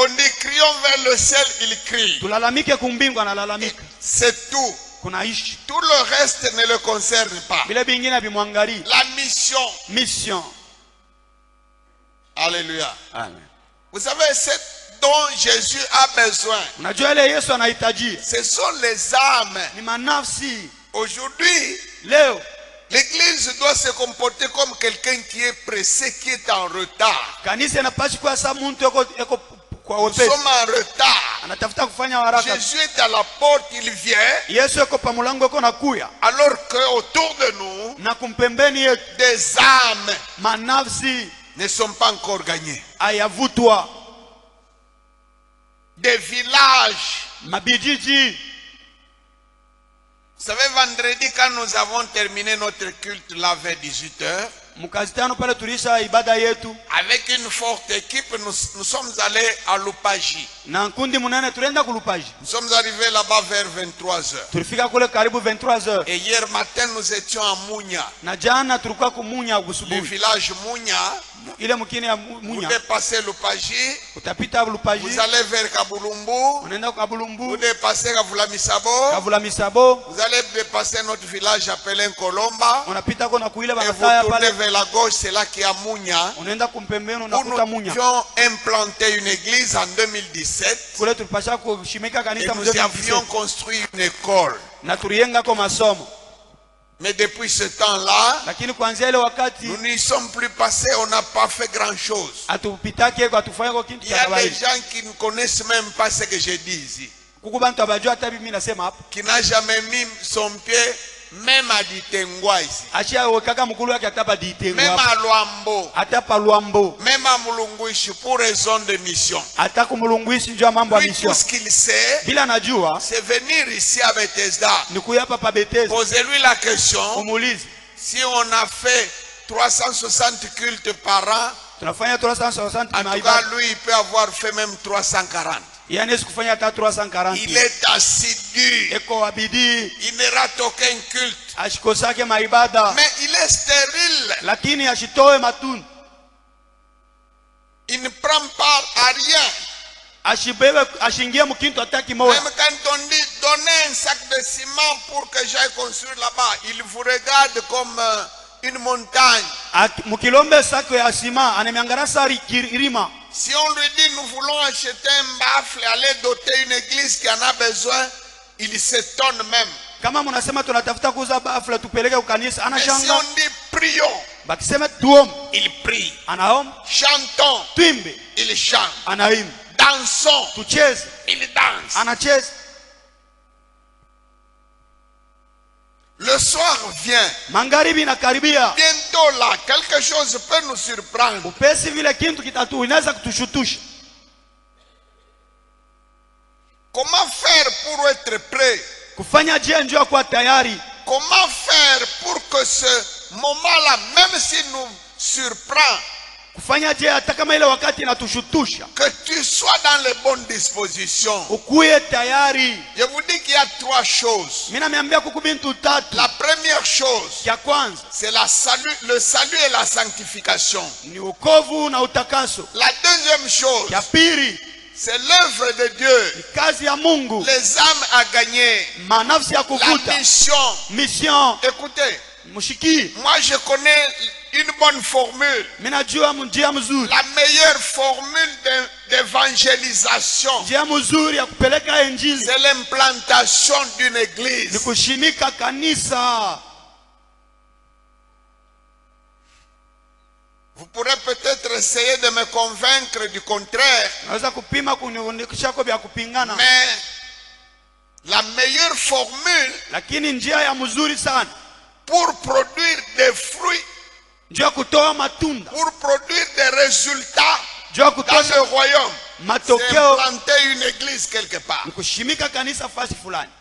Speaker 1: dit crions vers le ciel, il crie. C'est tout. Tout le reste ne le concerne pas. La mission. Alléluia.
Speaker 2: Amen.
Speaker 1: Vous savez, cette dont Jésus a besoin, ce sont les âmes. Aujourd'hui, l'église doit se comporter comme quelqu'un qui est pressé, qui est en retard. Nous sommes en retard. Jésus est à la porte, il vient. Alors qu'autour de nous, des âmes ne sont pas encore gagnées. Des villages. Vous savez, vendredi, quand nous avons terminé notre culte là vers 18h, avec une forte équipe, nous sommes allés à Lupaji. Nous sommes arrivés là-bas vers 23h. Et hier matin, nous étions à Mounia. Le village Mounia. Vous dépassez Lupaji. Vous allez vers Kabulumbu. Vous dépassez Kavulamisabo. Vous allez dépasser notre village appelé Kolomba. Et vous tournez vers la gauche, c'est là qu'il y a Mounia. Où nous avions implanté une église en 2017. Et nous avions construit une école. Mais depuis ce temps-là,
Speaker 2: lakini kuanzia ile wakati
Speaker 1: nous n'y sommes plus passés, on n'a pas fait grand-chose.
Speaker 2: atupitake kwa tufanya kwa kitu
Speaker 1: Il y
Speaker 2: cha
Speaker 1: a des
Speaker 2: kawaida.
Speaker 1: gens qui ne connaissent même pas ce que je dis ici.
Speaker 2: Kuku bantu abajua hata mimi nasema hapa.
Speaker 1: Qui n'a jamais mis son pied même à Ditengwa ici.
Speaker 2: Achia wekaka mkulu wake atapa ditengo
Speaker 1: Même
Speaker 2: hapa.
Speaker 1: à Luambo.
Speaker 2: Atapa Luambo.
Speaker 1: Même à Mulunguishi pour raison de mission.
Speaker 2: Ataka mulunguishi njoo mambo ya
Speaker 1: Lui,
Speaker 2: mission.
Speaker 1: tout ce qu'il sait,
Speaker 2: Bila najua
Speaker 1: c'est venir ici à Bethesda.
Speaker 2: ni kuyapa pa Bethesda.
Speaker 1: Posez-lui la question.
Speaker 2: Umuulize.
Speaker 1: Si on a fait 360 cultes par an,
Speaker 2: Tunafanya 360
Speaker 1: en tout
Speaker 2: maibada.
Speaker 1: cas, lui, il peut avoir fait même 340.
Speaker 2: Yani sikufanya hata 340.
Speaker 1: Il est assidu.
Speaker 2: Eko abidi
Speaker 1: Il ne rate aucun culte.
Speaker 2: ashikosake maibada.
Speaker 1: Mais il est stérile.
Speaker 2: Lakini ashitoe matunda.
Speaker 1: Il ne prend part à rien.
Speaker 2: Ashibebe ashingie mkinto ataki moja.
Speaker 1: Même quand on dit donnez un sac de ciment pour que j'aille construire là-bas, il vous regarde comme une montagne.
Speaker 2: Mukilombe sako ya sima anemiangara sari kirima.
Speaker 1: Si on lui dit nous voulons acheter un baffle et aller doter une église qui en a besoin, il s'étonne même.
Speaker 2: Kama mnasema tunatafuta kuuza bafla tupeleke ukanisa
Speaker 1: Mais si
Speaker 2: anashanga.
Speaker 1: on dit prions,
Speaker 2: Bakisema tuom
Speaker 1: il prie.
Speaker 2: anaom
Speaker 1: Chantons,
Speaker 2: twimbe
Speaker 1: il chante.
Speaker 2: anaimba.
Speaker 1: Dansons,
Speaker 2: Tucheze
Speaker 1: il danse.
Speaker 2: anacheza.
Speaker 1: Le soir vient.
Speaker 2: Magharibi inakaribia.
Speaker 1: Bientôt là, quelque chose peut nous surprendre.
Speaker 2: Upesi vile kintu kitatu inaweza kutushutusha.
Speaker 1: Comment faire pour être prêt?
Speaker 2: Kufanya je njoo kwa tayari.
Speaker 1: Comment faire pour que ce moment-là, même s'il nous surprend,
Speaker 2: Kufanya je hata kama ile wakati inatushutusha.
Speaker 1: que tu sois dans les bonnes dispositions.
Speaker 2: Ukuye tayari.
Speaker 1: Je vous dis qu'il y a trois choses.
Speaker 2: Mimi nameambia kukubintu tatu.
Speaker 1: La première chose,
Speaker 2: Ya kwanza
Speaker 1: c'est le salut et la sanctification.
Speaker 2: ni wokovu na utakaso.
Speaker 1: La deuxième chose,
Speaker 2: Ya pili
Speaker 1: c'est l'œuvre de Dieu.
Speaker 2: kazi ya Mungu.
Speaker 1: Les âmes à gagner.
Speaker 2: Manafsi ya
Speaker 1: La
Speaker 2: kuvuta.
Speaker 1: mission.
Speaker 2: Mission.
Speaker 1: Écoutez,
Speaker 2: Mushiki.
Speaker 1: moi je connais une bonne formule.
Speaker 2: Mimi najua njia mzuri.
Speaker 1: La meilleure formule d'évangélisation,
Speaker 2: Njia mzuri ya kupeleka injili
Speaker 1: c'est l'implantation d'une
Speaker 2: ni
Speaker 1: église.
Speaker 2: kushimika kanisa.
Speaker 1: Vous pourrez peut-être essayer de me convaincre du contraire,
Speaker 2: Naweza kupima kunionyesha vya kupingana.
Speaker 1: mais la meilleure formule
Speaker 2: Lakini njia ya mzuri sana
Speaker 1: pour produire des fruits,
Speaker 2: njia kutoa matunda,
Speaker 1: pour produire des résultats
Speaker 2: njia
Speaker 1: dans
Speaker 2: kutoa
Speaker 1: le royaume, c'est
Speaker 2: matokeo
Speaker 1: implanter une église quelque part.
Speaker 2: ni kushimika kanisa fasi fulani.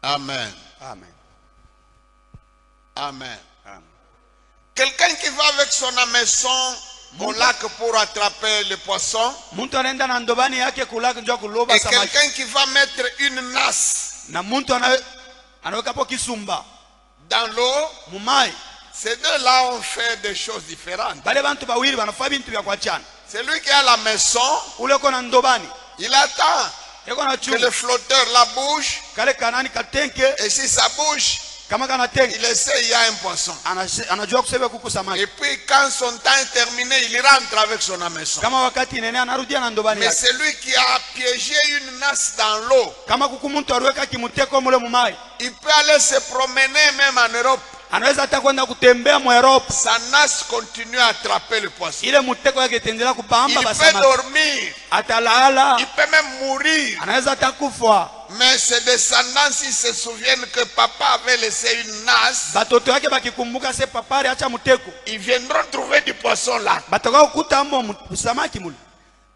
Speaker 1: Amen.
Speaker 2: Amen.
Speaker 1: Amen.
Speaker 2: Amen.
Speaker 1: Quelqu'un qui va avec son hameçon au lac pour attraper les poissons,
Speaker 2: Mtu anaenda na ndobani yake kulaka njia kuloba
Speaker 1: et
Speaker 2: samaki.
Speaker 1: quelqu'un qui va mettre une nasse
Speaker 2: Na mtu anaweka hapo kisumba
Speaker 1: dans l'eau,
Speaker 2: mumai.
Speaker 1: ces deux-là ont fait des choses différentes.
Speaker 2: Bale bantu bawili wanafanya bintu vya kuachana.
Speaker 1: Celui qui a la maison,
Speaker 2: Ule uko na ndobani,
Speaker 1: il attend
Speaker 2: yuko na
Speaker 1: que le
Speaker 2: chungu.
Speaker 1: flotteur la bouge,
Speaker 2: Kale kanani katenke,
Speaker 1: et si ça bouge,
Speaker 2: kama kana tenke,
Speaker 1: il essaie, il y a un poisson.
Speaker 2: anajua kusema kuku samaki.
Speaker 1: Et puis quand son temps est terminé, il rentre avec son hameçon.
Speaker 2: Kama wakati nene anarudia na ndobani
Speaker 1: Mais
Speaker 2: yake.
Speaker 1: celui qui a piégé une nasse dans l'eau,
Speaker 2: Kama kuku mtu aliweka kimuteko mule mumai,
Speaker 1: il peut aller se promener même en Europe.
Speaker 2: anaweza hata kwenda kutembea mu Europe.
Speaker 1: Sa nasse continue à attraper le poisson.
Speaker 2: Ile muteko yake itaendelea kupamba
Speaker 1: Il peut
Speaker 2: basamaki.
Speaker 1: dormir,
Speaker 2: Atalala,
Speaker 1: il peut même mourir.
Speaker 2: anaweza hata kufa.
Speaker 1: Mais ses descendants, s'ils se souviennent que papa avait laissé une nasse,
Speaker 2: Batoto yake bakikumbuka se papari acha muteko,
Speaker 1: ils viendront trouver du poisson là.
Speaker 2: bataka kukuta ambo samaki mule.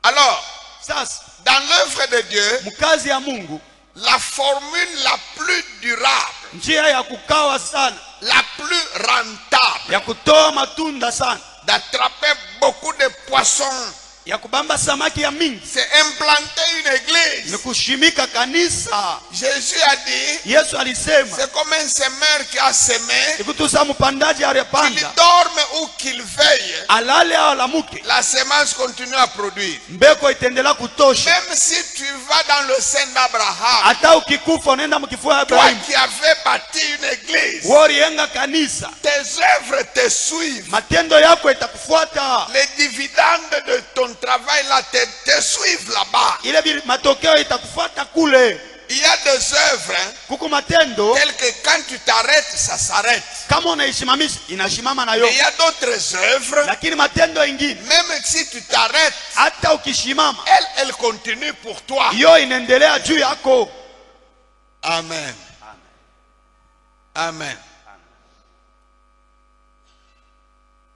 Speaker 1: Alors,
Speaker 2: Sasa
Speaker 1: dans l'œuvre de Dieu,
Speaker 2: mkazi ya Mungu,
Speaker 1: la formule la plus durable,
Speaker 2: njia ya kukawa sana,
Speaker 1: la plus rentable,
Speaker 2: ya kutoa matunda sana,
Speaker 1: d'attraper beaucoup de poissons,
Speaker 2: ya kubamba samaki ya mingi,
Speaker 1: c'est implanter une
Speaker 2: ni
Speaker 1: église.
Speaker 2: kushimika kanisa.
Speaker 1: Jésus a dit,
Speaker 2: Yesu alisema
Speaker 1: c'est comme un semeur qui a semé,
Speaker 2: ikutusa mpandaji
Speaker 1: qu'il
Speaker 2: aliyepanda
Speaker 1: dorme ou qu'il veille,
Speaker 2: alale au alamuke,
Speaker 1: la semence continue à produire.
Speaker 2: mbeko itaendelea kutosha.
Speaker 1: Même si tu vas dans le sein d'Abraham,
Speaker 2: Hata ukikufa unaenda mkifua ya
Speaker 1: toi
Speaker 2: Ibrahimu,
Speaker 1: qui avais bâti une église,
Speaker 2: worienga kanisa,
Speaker 1: tes œuvres te suivent.
Speaker 2: matendo yako itakufuata.
Speaker 1: Les dividendes de ton travail là te suivent là-bas.
Speaker 2: Ile matokeo itakufuata kule.
Speaker 1: Il y a des œuvres
Speaker 2: kuko matendo
Speaker 1: telles que quand tu t'arrêtes, ça s'arrête.
Speaker 2: kama unaisimamisha inashimama na yo.
Speaker 1: Mais il y a d'autres œuvres,
Speaker 2: Lakini matendo ingine
Speaker 1: même si tu t'arrêtes,
Speaker 2: hata ukishimama
Speaker 1: elle continue pour toi.
Speaker 2: yo inaendelea juu yako.
Speaker 1: Amen. Amen.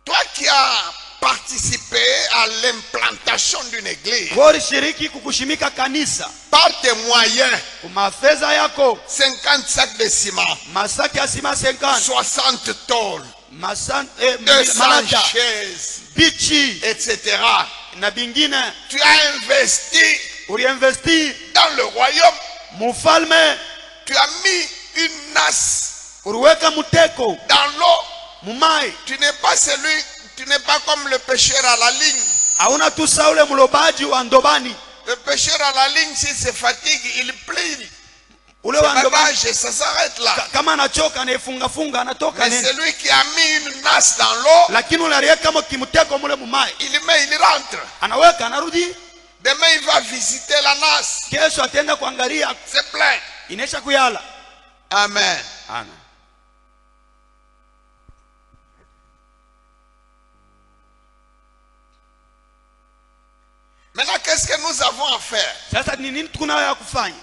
Speaker 1: Toi qui as participé à l'implantation d'une église,
Speaker 2: Wori shiriki kukushimika kanisa
Speaker 1: par tes moyens,
Speaker 2: kumafeza yako
Speaker 1: 50 sacs de ciment,
Speaker 2: masaki ya sima 50
Speaker 1: 60 tôles,
Speaker 2: 200
Speaker 1: 200 chaises,
Speaker 2: bichi
Speaker 1: etc.
Speaker 2: na bingine
Speaker 1: Tu as investi
Speaker 2: uliinvesti
Speaker 1: dans le royaume.
Speaker 2: mufalme,
Speaker 1: Tu as mis une nasse
Speaker 2: uliweka muteko
Speaker 1: dans l'eau.
Speaker 2: mumai.
Speaker 1: Tu n'es pas comme le pêcheur à la ligne.
Speaker 2: Hauna tu saule mlobaji wa ndobani.
Speaker 1: Le pêcheur à la ligne, s'il se fatigue, il plie.
Speaker 2: Ule wa ndobani
Speaker 1: Bagage, ça s'arrête là.
Speaker 2: kama anachoka anafunga anatoka
Speaker 1: Mais
Speaker 2: nene.
Speaker 1: celui qui a mis une nasse dans l'eau,
Speaker 2: Lakini unaliweka kama kimuteko mule mumai.
Speaker 1: il met, il rentre.
Speaker 2: Anaweka anarudi.
Speaker 1: Demain, il va visiter la nasse.
Speaker 2: Kesho ataenda kuangalia
Speaker 1: C'est plein.
Speaker 2: inesha kuyala.
Speaker 1: Amen.
Speaker 2: Amen.
Speaker 1: Maintenant, qu'est-ce que nous avons à faire?
Speaker 2: Sasa ni nini tunayo ya kufanya?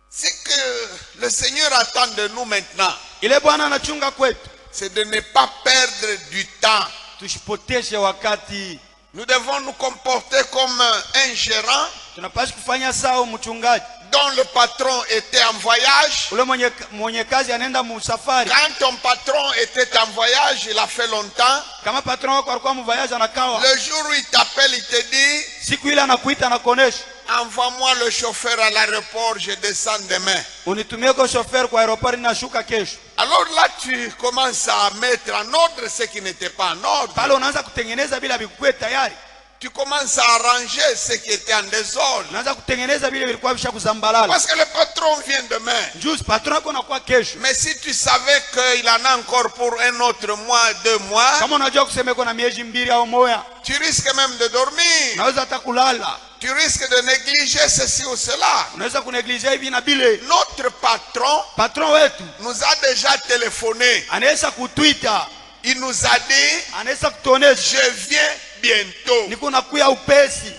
Speaker 1: C'est que le Seigneur attend de nous maintenant,
Speaker 2: Ile Bwana anachunga kwetu
Speaker 1: c'est de ne pas perdre du temps.
Speaker 2: tushipoteshe wakati.
Speaker 1: Nous devons nous comporter comme un gérant
Speaker 2: Tunapaswa kufanya sawa mchungaji
Speaker 1: dont le patron était en voyage.
Speaker 2: ule mwenye kazi anaenda musafari.
Speaker 1: Quand ton patron était en voyage, il a fait longtemps.
Speaker 2: Kama patron wako alikuwa mvoyage anakawa,
Speaker 1: Le jour où il t'appelle, il te dit,
Speaker 2: siku ile anakuita anakuonesha,
Speaker 1: envoie-moi le chauffeur à l'aéroport, je descends demain.
Speaker 2: unitumie kwa chauffeur kwa aeroport ninashuka kesho.
Speaker 1: Alors là, tu commences à mettre en ordre ce qui n'était pas en ordre.
Speaker 2: Pale unaanza kutengeneza bila vikwe tayari.
Speaker 1: Tu commences à arranger ce qui était en désordre.
Speaker 2: Unaanza kutengeneza bila vilikuwa vishakuzambalala.
Speaker 1: Parce que le patron vient demain.
Speaker 2: Juzi patron wako anakuwa kesho.
Speaker 1: Mais si tu savais qu'il en a encore pour un autre mois, 2 mois,
Speaker 2: Kama unajua kusema iko na miezi 2 au moja,
Speaker 1: tu risques même de dormir.
Speaker 2: unaweza hata kulala.
Speaker 1: Tu risques de négliger ceci ou cela.
Speaker 2: Unaweza kunegligea hivi na bile.
Speaker 1: Notre patron
Speaker 2: Patron wetu
Speaker 1: nous a déjà téléphoné.
Speaker 2: anaweza kutwita,
Speaker 1: Il nous a dit,
Speaker 2: anaweza kutuonesha
Speaker 1: je viens bientôt.
Speaker 2: niko nakuya upesi.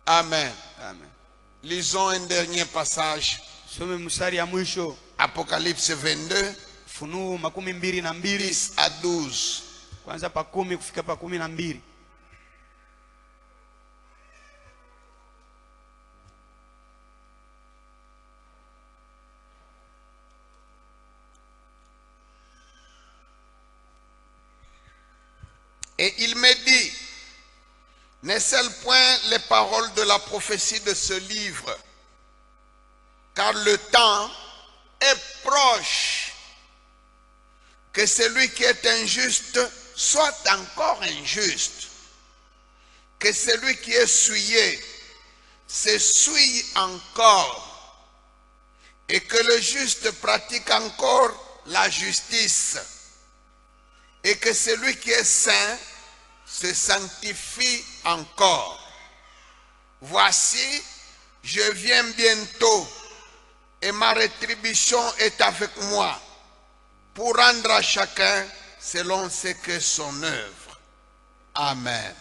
Speaker 1: Amen.
Speaker 2: Amen.
Speaker 1: Lisons un dernier passage.
Speaker 2: Some mstari ya mwisho
Speaker 1: Apocalypse 22,
Speaker 2: Funuo 22
Speaker 1: 10 à 12.
Speaker 2: kwanza pa 10 kufika pa 12.
Speaker 1: Et il me dit, ne scelle point les paroles de la prophétie de ce livre, car le temps est proche. Que celui qui est injuste soit encore injuste. Que celui qui est souillé s'essuie encore. Et que le juste pratique encore la justice. Et que celui qui est saint se sanctifie encore. Voici, je viens bientôt et ma rétribution est avec moi pour rendre à chacun selon ce que son œuvre. Amen.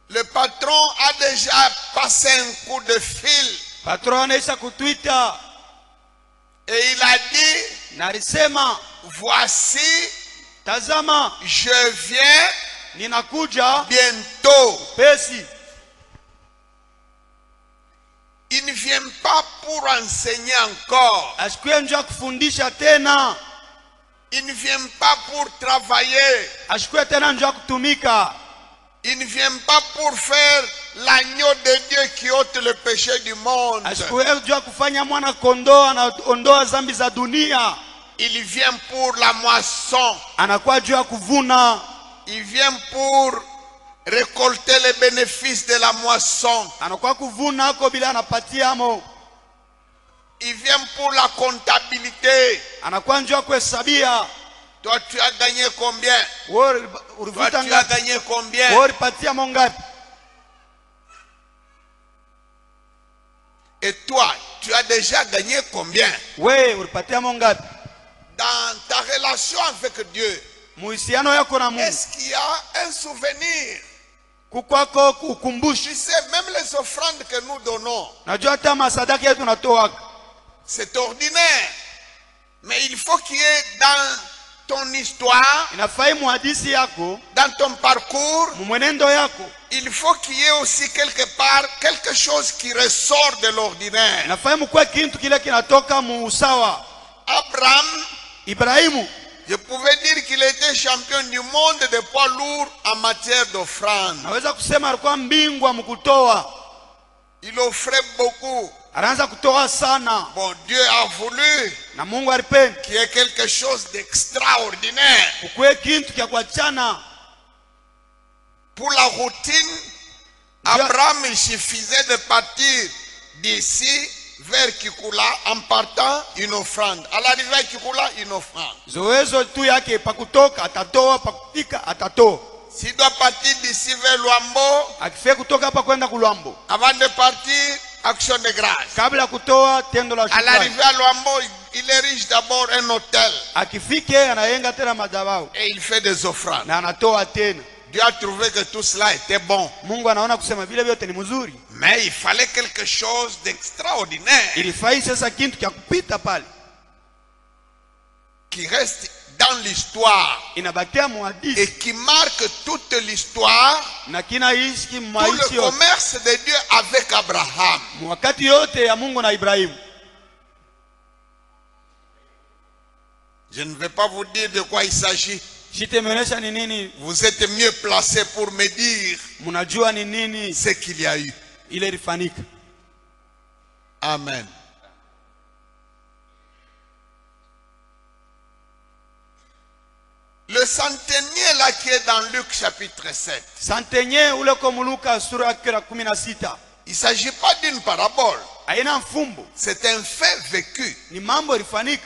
Speaker 1: Le patron a déjà passé un coup de fil
Speaker 2: Patron anaisha kutwita
Speaker 1: et il a dit,
Speaker 2: na alisema,
Speaker 1: voici,
Speaker 2: tazama
Speaker 1: je viens
Speaker 2: ninakuja
Speaker 1: bientôt.
Speaker 2: pesi.
Speaker 1: Il ne vient pas pour enseigner encore.
Speaker 2: Ashikuye njoo kufundisha tena,
Speaker 1: Il ne vient pas pour travailler.
Speaker 2: ashikuye tena njoo kutumika.
Speaker 1: Il ne vient pas pour faire l'agneau de Dieu qui ôte le péché du monde.
Speaker 2: Ashikuye njoo kufanya mwana kondoo anaondoa dhambi za dunia.
Speaker 1: Il vient pour la moisson.
Speaker 2: Anakuwa juu ya kuvuna.
Speaker 1: Il vient pour récolter les bénéfices de la moisson.
Speaker 2: Anakuwa kuvuna ako bila anapatia amo.
Speaker 1: Il vient pour la comptabilité.
Speaker 2: Anakuwa njoo kuhesabia.
Speaker 1: Toi, tu as gagné combien?
Speaker 2: Wewe
Speaker 1: Toi,
Speaker 2: ulivuta
Speaker 1: tu as
Speaker 2: ngapi?
Speaker 1: gagné combien?
Speaker 2: Wewe ulipatia mongapi?
Speaker 1: Et toi, tu as déjà gagné combien?
Speaker 2: We ulipatia mongapi?
Speaker 1: Dans ta relation avec Dieu,
Speaker 2: Muhusiano yako na Mungu.
Speaker 1: est-ce qu'il y a un souvenir?
Speaker 2: Kukwako ukumbusho.
Speaker 1: Tu sais, même les offrandes que nous donnons,
Speaker 2: Najua hata masadaka yetu tunatoa.
Speaker 1: c'est ordinaire. Mais il faut qu'il y ait dans ton histoire,
Speaker 2: Inafai muhadisi yako,
Speaker 1: dans ton parcours,
Speaker 2: mwenendo yako.
Speaker 1: il faut qu'il y ait aussi quelque part quelque chose qui ressort de l'ordinaire.
Speaker 2: Inafai mukwe kintu kile kinatoka muusawa.
Speaker 1: Abraham,
Speaker 2: Ibrahimu,
Speaker 1: je pouvais dire qu'il était champion du monde de poids lourds en matière d'offrande.
Speaker 2: naweza kusema alikuwa mbingwa mkutoa.
Speaker 1: Il offrait beaucoup.
Speaker 2: Anaanza kutoa sana.
Speaker 1: Bon, Dieu a voulu
Speaker 2: Na Mungu alipenda
Speaker 1: qu'il y ait quelque chose d'extraordinaire.
Speaker 2: kukwe kintu kya kuachana.
Speaker 1: Pour la routine, Abraham, il suffisait de partir d'ici vers Kikula en partant une offrande. À l'arrivée à Kikula, une offrande.
Speaker 2: Zoezo tu yake pakutoka atatoa, pakufika atatoa.
Speaker 1: S'il doit partir d'ici vers Luambo,
Speaker 2: Akifia kutoka hapa kwenda Kulwambo,
Speaker 1: avant de partir, action de grâce.
Speaker 2: kabla kutoa tendo la
Speaker 1: À
Speaker 2: shukrani.
Speaker 1: l'arrivée à Luambo, il érige d'abord un hôtel
Speaker 2: Akifike anayenga tena madhabahu
Speaker 1: et il fait des offrandes.
Speaker 2: na anatoa tena.
Speaker 1: Dieu a trouvé que tout cela était bon.
Speaker 2: Mungu anaona kusema vile vyote ni mzuri.
Speaker 1: Mais il fallait quelque chose d'extraordinaire
Speaker 2: Ilifai sasa kintu kya kupita pale.
Speaker 1: qui reste dans l'histoire
Speaker 2: Inabakia muhadisi
Speaker 1: et qui marque toute l'histoire
Speaker 2: na kinaishi
Speaker 1: pour
Speaker 2: maisha
Speaker 1: le
Speaker 2: yote.
Speaker 1: commerce de Dieu avec Abraham.
Speaker 2: Wakati yote ya Mungu na Ibrahimu.
Speaker 1: Je ne vais pas vous dire de quoi il s'agit.
Speaker 2: Shitemeonesha ni nini,
Speaker 1: Vous êtes mieux placé pour me dire
Speaker 2: munajua ni nini
Speaker 1: ce qu'il y a eu.
Speaker 2: ile ilifanyika.
Speaker 1: Amen. Le centenier là qui est dans Luc chapitre 7,
Speaker 2: Santenye ule kwa Luka sura ya 16.
Speaker 1: il ne s'agit pas d'une parabole.
Speaker 2: Haina mfumbo,
Speaker 1: C'est un fait vécu.
Speaker 2: ni mambo ilifanyika.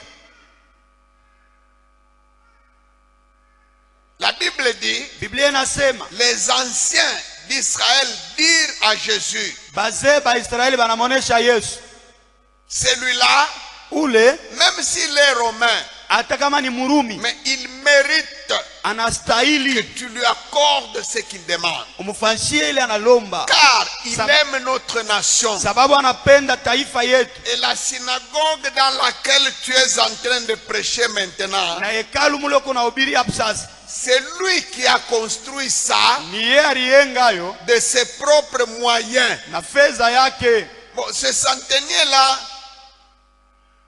Speaker 1: La Bible dit,
Speaker 2: Biblia inasema
Speaker 1: les anciens d'Israël dirent à Jésus,
Speaker 2: bazee ba Israeli banamonesha Yesu
Speaker 1: celui-là,
Speaker 2: ule,
Speaker 1: même s'il est romain,
Speaker 2: hata kama ni Murumi,
Speaker 1: mais il mérite que
Speaker 2: anastahili
Speaker 1: tu lui accordes ce qu'il demande.
Speaker 2: umufanyishie ile analomba,
Speaker 1: Car il aime notre nation.
Speaker 2: sababu anapenda taifa yetu.
Speaker 1: Et la synagogue dans laquelle tu es en train de prêcher maintenant,
Speaker 2: Na hekalu mule kuna hubiri hapo sasa,
Speaker 1: c'est lui qui a construit ça
Speaker 2: ni yeye aliyengayo
Speaker 1: de ses propres moyens.
Speaker 2: na fedha yake.
Speaker 1: Bon, ce centenier-là,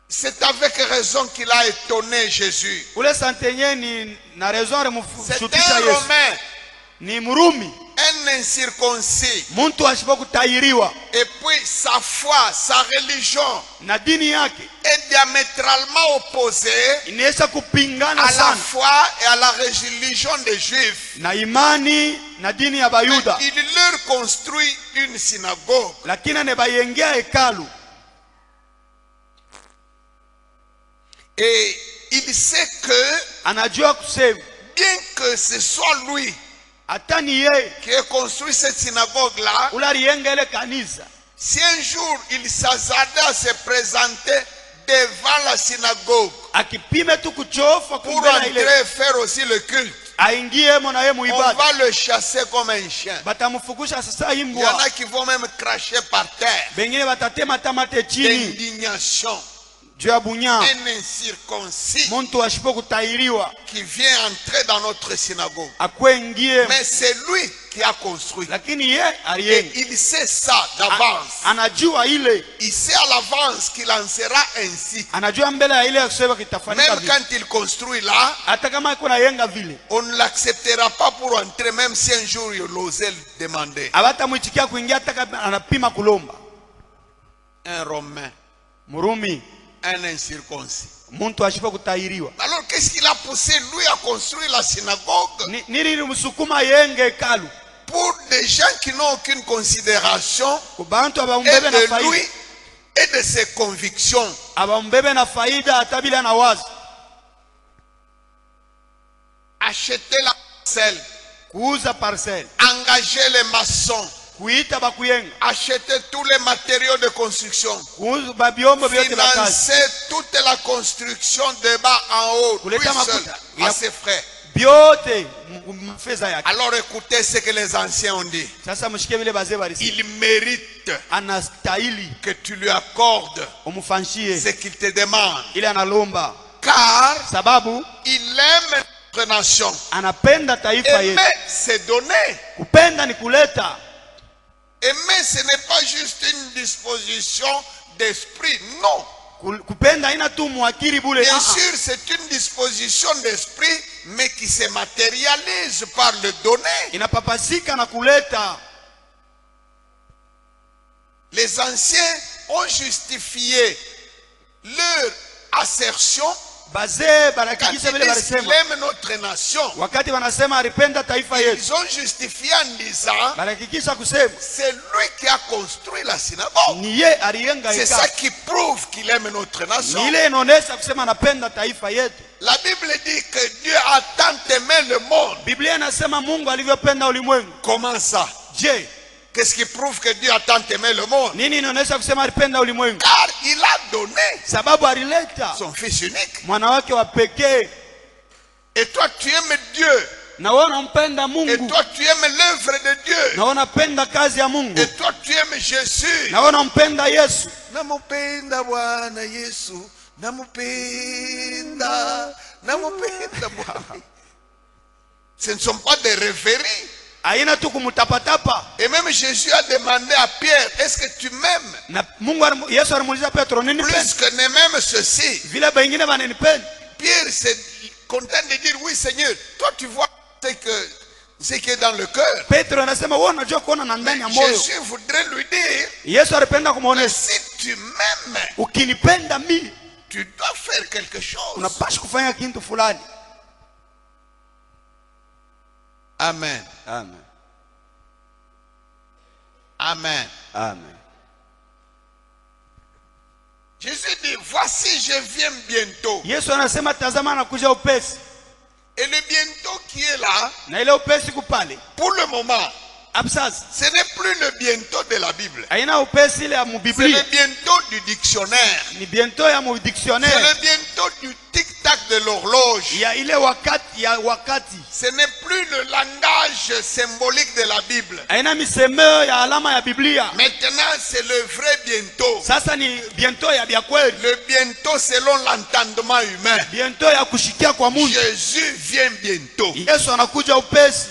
Speaker 1: c'est avec raison qu'il a étonné Jésus.
Speaker 2: Ule santenye ni na raison
Speaker 1: C'est
Speaker 2: remshutisha
Speaker 1: un
Speaker 2: Yesu,
Speaker 1: Romain,
Speaker 2: ni Murumi,
Speaker 1: un incirconcis.
Speaker 2: muntu asipokutahiriwa
Speaker 1: Et puis sa foi, sa religion
Speaker 2: na dini yake
Speaker 1: est diamétralement opposée
Speaker 2: inaweza kupingana
Speaker 1: à la
Speaker 2: sana
Speaker 1: foi et à la religion des Juifs.
Speaker 2: na imani na dini ya Bayuda,
Speaker 1: Il leur construit une synagogue.
Speaker 2: lakini anebayengea hekalu.
Speaker 1: Et il sait que,
Speaker 2: Anajua kusema
Speaker 1: bien que ce soit lui
Speaker 2: hata ni yeye
Speaker 1: qui ait construit cette synagogue-là,
Speaker 2: ule aliyenga ile kanisa,
Speaker 1: si un jour il s'hasardait à se présenter devant la synagogue
Speaker 2: akipime tu kuchofa
Speaker 1: pour
Speaker 2: kumbele ile
Speaker 1: entrer et faire aussi le culte,
Speaker 2: aingie mo na yeye
Speaker 1: on
Speaker 2: muibada,
Speaker 1: va le chasser comme un chien.
Speaker 2: batamfugusha sasa
Speaker 1: Il y en
Speaker 2: imbwa,
Speaker 1: a qui vont même cracher par terre.
Speaker 2: bengine batatema tamate chini
Speaker 1: L'indignation.
Speaker 2: juu ya bunya.
Speaker 1: Un incirconcis
Speaker 2: Muntu asipokutahiriwa
Speaker 1: qui vient entrer dans notre synagogue.
Speaker 2: akwengie,
Speaker 1: Mais c'est lui qui a construit.
Speaker 2: lakini yeye
Speaker 1: Et
Speaker 2: aliyenga
Speaker 1: il sait ça d'avance.
Speaker 2: anajua ile,
Speaker 1: Il sait à l'avance qu'il en sera ainsi.
Speaker 2: anajua mbele ya ile ya kusema kitafanyika
Speaker 1: Même
Speaker 2: vile.
Speaker 1: quand il construit là,
Speaker 2: Hata kama iko na yenga vile,
Speaker 1: on ne l'acceptera pas pour entrer, même si un jour il osait le demander.
Speaker 2: abatamwitikia kuingia hata kama anapima kulomba.
Speaker 1: Un Romain,
Speaker 2: Murumi,
Speaker 1: un incirconcis.
Speaker 2: muntu asipokutahiriwa.
Speaker 1: Alors qu'est-ce qu'il a poussé lui à construire la synagogue?
Speaker 2: Nini ilimsukuma yenge hekalu?
Speaker 1: Pour des gens qui n'ont aucune considération
Speaker 2: Kubantu
Speaker 1: et
Speaker 2: abambebe na
Speaker 1: de
Speaker 2: faida,
Speaker 1: lui et de ses convictions.
Speaker 2: abambebe na faida hata bila na wazi.
Speaker 1: Acheter la parcelle,
Speaker 2: Kuuza parcelle,
Speaker 1: engager les maçons,
Speaker 2: kuita bakuyenga,
Speaker 1: acheter tous les matériaux de construction,
Speaker 2: kuuza babyombo vyote vya kazi,
Speaker 1: financer toute la construction de bas en haut, lui
Speaker 2: kuleta
Speaker 1: seul,
Speaker 2: makuta
Speaker 1: à ses frères.
Speaker 2: vyote mfeza yake.
Speaker 1: Alors écoutez ce que les anciens ont dit.
Speaker 2: Sasa mshike vile bazee balisi,
Speaker 1: Il mérite
Speaker 2: anastahili
Speaker 1: que tu lui accordes
Speaker 2: umfanshie
Speaker 1: ce qu'il te demande.
Speaker 2: ile analomba,
Speaker 1: Car
Speaker 2: sababu
Speaker 1: il aime notre nation.
Speaker 2: anapenda taifa yetu.
Speaker 1: Aimer, c'est donner.
Speaker 2: Kupenda ni kuleta.
Speaker 1: Aimer, ce n'est pas juste une disposition d'esprit. Non.
Speaker 2: Kupenda haina tu mwakili bule.
Speaker 1: Bien sûr, c'est une disposition d'esprit, mais qui se matérialise par le donner.
Speaker 2: Inapapasika na kuleta.
Speaker 1: Les anciens ont justifié leur assertion
Speaker 2: Bazee
Speaker 1: quand
Speaker 2: barakikisha
Speaker 1: ils
Speaker 2: vile
Speaker 1: disent qu'il
Speaker 2: balisema.
Speaker 1: aime notre nation.
Speaker 2: Wakati wanasema alipenda taifa yetu,
Speaker 1: Ils ont justifié en disant
Speaker 2: barakikisha kusema
Speaker 1: c'est lui qui a construit la synagogue.
Speaker 2: ni ye aliyenga
Speaker 1: C'est ça
Speaker 2: hekalu.
Speaker 1: qui prouve qu'il aime notre nation.
Speaker 2: Ni ile inaonesha kusema anapenda taifa yetu.
Speaker 1: La Bible dit que Dieu a tant aimé le monde.
Speaker 2: Biblia inasema Mungu alivyopenda ulimwengu.
Speaker 1: Comment ça?
Speaker 2: Je,
Speaker 1: Qu'est-ce qui prouve que Dieu a tant aimé le monde?
Speaker 2: nini inaonesha kusema alipenda ulimwengu?
Speaker 1: Car il a donné
Speaker 2: Sababu alileta
Speaker 1: son fils unique.
Speaker 2: mwana wake wa pekee.
Speaker 1: Et toi tu aimes Dieu.
Speaker 2: Na wewe unampenda
Speaker 1: Et
Speaker 2: Mungu.
Speaker 1: toi tu aimes l'œuvre de Dieu.
Speaker 2: Na wewe unapenda kazi ya Mungu.
Speaker 1: Et toi tu aimes Jésus.
Speaker 2: Na wewe unampenda Yesu.
Speaker 1: Namupenda Bwana Yesu. Namupenda. Namupenda Bwana. Ce ne sont pas des rêveries.
Speaker 2: Haina tu kumtapatapa.
Speaker 1: Et même Jésus a demandé à Pierre, est-ce que tu m'aimes?
Speaker 2: Na Mungu Yesu alimuuliza Petro, nini
Speaker 1: Plus
Speaker 2: penda?
Speaker 1: que ne m'aime ceci.
Speaker 2: Vile bengine wananipenda.
Speaker 1: Pierre s'est content de dire, oui Seigneur, toi tu vois ce qui est dans le cœur.
Speaker 2: Petro anasema wewe unajua kuona na ndani ya moyo.
Speaker 1: Jésus voudrait lui dire,
Speaker 2: Yesu alipenda
Speaker 1: mais
Speaker 2: kumuonesha,
Speaker 1: si tu m'aimes,
Speaker 2: ukinipenda mimi
Speaker 1: tu dois faire quelque chose.
Speaker 2: unapaswa kufanya kitu fulani.
Speaker 1: Amen.
Speaker 2: Amen.
Speaker 1: Amen.
Speaker 2: Amen.
Speaker 1: Jésus dit, voici je viens bientôt.
Speaker 2: Yesu anasema tazama anakuja upesi.
Speaker 1: Et le bientôt qui est là,
Speaker 2: Na ile upesi kupale.
Speaker 1: pour le moment,
Speaker 2: Absas.
Speaker 1: ce n'est plus le bientôt de la Bible.
Speaker 2: Haina upesi ile ya
Speaker 1: C'est
Speaker 2: mubiblia.
Speaker 1: le bientôt du dictionnaire.
Speaker 2: Ni bientôt ya
Speaker 1: C'est
Speaker 2: mudictionnaire.
Speaker 1: le bientôt du tic-tac de l'horloge.
Speaker 2: Ya ile wakati ya wakati.
Speaker 1: Ce n'est plus le langage symbolique de la Bible.
Speaker 2: Haina misemeo ya alama ya Biblia.
Speaker 1: Maintenant, c'est le vrai bientôt.
Speaker 2: Sasa ni bientôt ya bya kweli.
Speaker 1: Le bientôt selon l'entendement humain.
Speaker 2: Bientôt ya kushikia kwa Mungu.
Speaker 1: Jésus vient bientôt.
Speaker 2: Yesu anakuja upesi.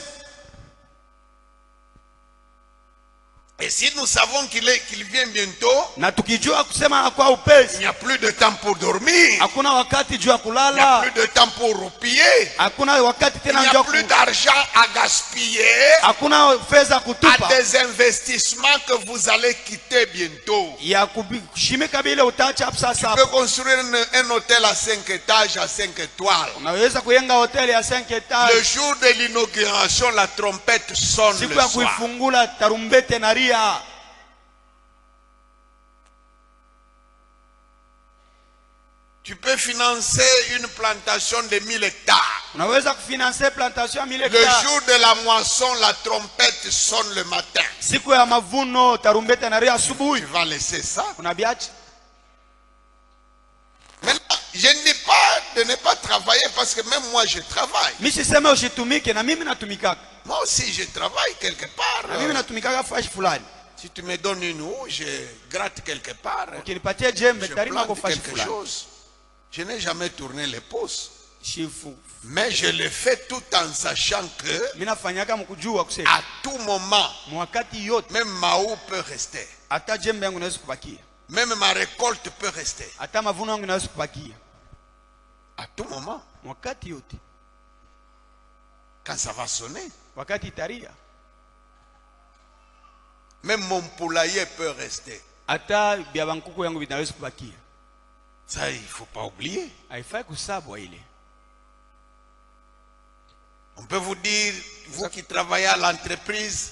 Speaker 1: Et si nous savons qu'il vient bientôt,
Speaker 2: Na tukijua kusema anakuwa
Speaker 1: il
Speaker 2: upesi,
Speaker 1: n'y a plus de temps pour dormir.
Speaker 2: hakuna wakati juu ya
Speaker 1: Il n'y a
Speaker 2: kulala,
Speaker 1: plus de temps pour roupiller.
Speaker 2: hakuna wakati
Speaker 1: Il
Speaker 2: tena
Speaker 1: n'y
Speaker 2: juu
Speaker 1: a
Speaker 2: ya
Speaker 1: plus d'argent à gaspiller
Speaker 2: hakuna fedha
Speaker 1: à
Speaker 2: kutupa
Speaker 1: des investissements que vous allez quitter bientôt.
Speaker 2: ya kushimika bila utaacha hapo
Speaker 1: Tu
Speaker 2: sasa.
Speaker 1: peux construire un hôtel à 5 étages, à 5 étoiles.
Speaker 2: Unaweza kujenga hoteli ya 5
Speaker 1: Le
Speaker 2: etages.
Speaker 1: jour de l'inauguration, la trompette sonne
Speaker 2: Siku
Speaker 1: le
Speaker 2: ya
Speaker 1: soir.
Speaker 2: kuifungula tarumbete na ria.
Speaker 1: Tu peux financer une plantation de 1000 hectares.
Speaker 2: Unaweza kufinancer plantation ya 1000
Speaker 1: Le
Speaker 2: hectares.
Speaker 1: jour de la moisson, la trompette sonne le matin.
Speaker 2: Siku ya mavuno tarumbete na ria
Speaker 1: Tu
Speaker 2: asubuhi.
Speaker 1: vas laisser ça.
Speaker 2: Unabiacha?
Speaker 1: Maintenant, je ne dis pas de ne pas travailler parce que même moi je travaille.
Speaker 2: Mimi siseme usitumike, na mimi natumikaka.
Speaker 1: Moi aussi je travaille quelque part.
Speaker 2: Na mimi natumikaka fashi fulani.
Speaker 1: Si tu me donnes une houe, je gratte quelque part.
Speaker 2: Ukinipatia jembe
Speaker 1: Je
Speaker 2: tarima kwa
Speaker 1: plante
Speaker 2: fashi
Speaker 1: quelque
Speaker 2: fulani.
Speaker 1: chose. Je n'ai jamais tourné les pouces.
Speaker 2: Shifu.
Speaker 1: Mais je le fais tout en sachant que
Speaker 2: Mimi nafanyaka mkujua kusema
Speaker 1: à tout moment,
Speaker 2: mwakati yote
Speaker 1: même ma houe peut rester.
Speaker 2: hata jembe yangu inaweza kubakia.
Speaker 1: Même ma récolte peut rester.
Speaker 2: Hata mavuno yangu inaweza kubakia.
Speaker 1: À tout moment,
Speaker 2: Wakati yote.
Speaker 1: quand ça va sonner.
Speaker 2: Wakati itaria.
Speaker 1: Même mon poulailler peut rester.
Speaker 2: Hata bia bankuku yangu vinaweza kubakia.
Speaker 1: Ça, il ne faut pas oublier.
Speaker 2: Haifai kusabwa ile.
Speaker 1: On peut vous dire, vous qui travaillez à l'entreprise,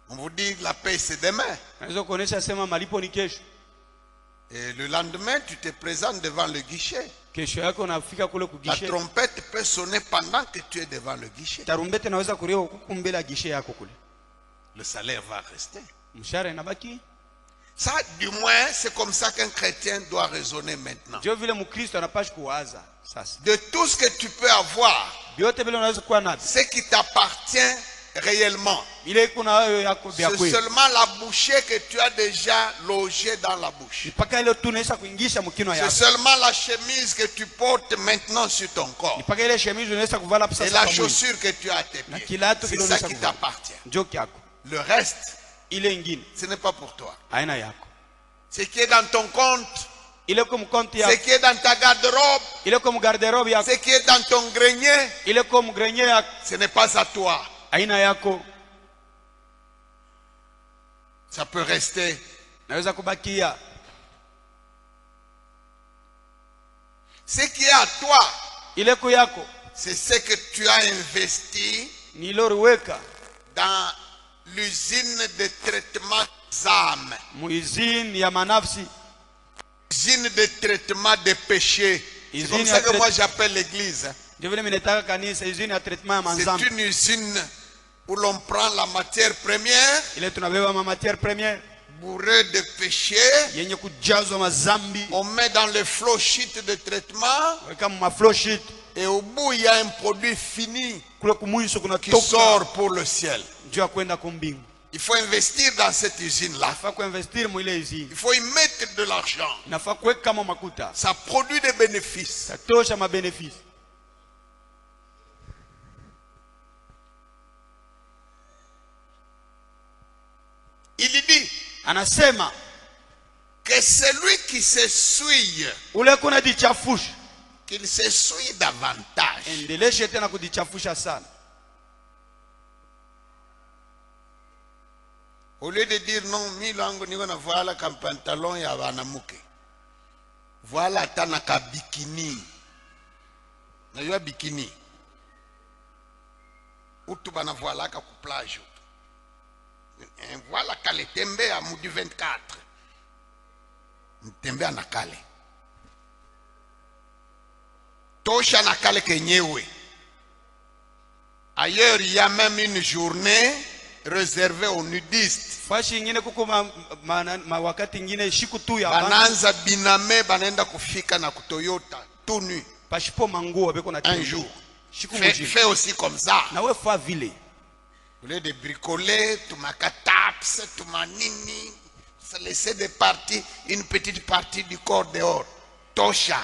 Speaker 1: on vous dit la paix c'est demain.
Speaker 2: Naweza kuonesha sema malipo ni kesho.
Speaker 1: Et le lendemain, tu te présentes devant le guichet.
Speaker 2: Kesho yako unafika kule
Speaker 1: La
Speaker 2: kugishe.
Speaker 1: trompette peut sonner pendant que tu es devant le guichet.
Speaker 2: Tarumbete naweza kulia huku mbele ya gishe yako kule.
Speaker 1: le salaire va rester.
Speaker 2: mshahara inabaki.
Speaker 1: Ça, du moins, c'est comme ça qu'un chrétien doit raisonner maintenant.
Speaker 2: Ndio vile mkristo anapaswa kuwaza sasa.
Speaker 1: De tout ce que tu peux avoir,
Speaker 2: Vyote vile unaweza kuwa navyo,
Speaker 1: ce qui t'appartient réellement,
Speaker 2: ile kuna wewe yako vya
Speaker 1: c'est
Speaker 2: kweli.
Speaker 1: seulement la bouchée que tu as déjà logée dans la bouche.
Speaker 2: Mpaka ile tunaweza kuingisha mkino
Speaker 1: C'est
Speaker 2: yako.
Speaker 1: seulement la chemise que tu portes maintenant sur ton corps.
Speaker 2: Mpaka ile chemise unaweza kuvala
Speaker 1: Et
Speaker 2: sasa
Speaker 1: la
Speaker 2: kwa mwili.
Speaker 1: chaussure que tu as à tes
Speaker 2: Na
Speaker 1: pieds.
Speaker 2: kilato
Speaker 1: C'est
Speaker 2: kile
Speaker 1: ça
Speaker 2: unaweza
Speaker 1: qui
Speaker 2: kuvala.
Speaker 1: t'appartient.
Speaker 2: Ndio kyako.
Speaker 1: Le reste,
Speaker 2: Ile ingine
Speaker 1: ce n'est pas pour toi.
Speaker 2: haina yako.
Speaker 1: Ce qui est dans ton compte,
Speaker 2: Ile kwa mkonti
Speaker 1: ce
Speaker 2: yako,
Speaker 1: qui est dans ta garde-robe,
Speaker 2: ile kwa garderobe yako,
Speaker 1: ce qui est dans ton grenier,
Speaker 2: ile kwa mgrenye yako
Speaker 1: ce n'est pas à toi.
Speaker 2: haina yako.
Speaker 1: Ça peut rester.
Speaker 2: Naweza kubakia.
Speaker 1: Ce qui est à toi,
Speaker 2: Ile kwa yako
Speaker 1: c'est ce que tu as investi
Speaker 2: ni loriweka
Speaker 1: dans l'usine de traitement des âmes,
Speaker 2: muizini ya manafsi,
Speaker 1: usine de traitement des péchés. C'est
Speaker 2: Usine
Speaker 1: comme
Speaker 2: à
Speaker 1: ça que
Speaker 2: traiter-
Speaker 1: moi j'appelle l'église. hein.
Speaker 2: ndio vile minataka kanisa, izini ya treatment ya
Speaker 1: C'est
Speaker 2: manzambi.
Speaker 1: une usine où l'on prend la matière première,
Speaker 2: Ile tunabeba ma matière première
Speaker 1: bourrée de péchés,
Speaker 2: yenye kujazwa mazambi,
Speaker 1: on met dans le flow sheet de traitement
Speaker 2: weka ma flow sheet,
Speaker 1: et au bout il y a un produit fini
Speaker 2: kule kumwisho kuna
Speaker 1: qui
Speaker 2: toka
Speaker 1: sort pour le ciel.
Speaker 2: njoo kwenda kumbingu.
Speaker 1: Il faut investir dans cette usine-là.
Speaker 2: Nafaa kuinvestir mwile izini,
Speaker 1: Il faut y mettre de l'argent.
Speaker 2: nafaa kuweka kama makuta,
Speaker 1: Ça produit des bénéfices.
Speaker 2: tatosha mabenefisi.
Speaker 1: Il dit
Speaker 2: Anasema
Speaker 1: que celui qui se souille,
Speaker 2: ule kuna jichafusha,
Speaker 1: qu'il se souille davantage.
Speaker 2: endeleshe tena kujichafusha sana.
Speaker 1: Au lieu de dire non, milango niko na voilà comme pantalon ya banamuke. Voilà tana ka bikini. Na yo bikini. Utu bana voilà ka ku plage. Voilà kale tembe à mudi 24. Tembe na kale. Tosha na kale kenyewe. Ailleurs, il y a même une journée réservée aux nudistes.
Speaker 2: Fashi ingine kuko wakati ingine shiku tu ya
Speaker 1: Bananza biname banenda kufika na kutoyota tout nu.
Speaker 2: pashipo manguo beko na
Speaker 1: Un jour.
Speaker 2: shiku
Speaker 1: Fais
Speaker 2: mujini.
Speaker 1: aussi comme ça.
Speaker 2: Na we fa vile.
Speaker 1: Au lieu de bricoler, tu makataps, tu manini, se laisser des parties, une petite partie du corps dehors. Tosha.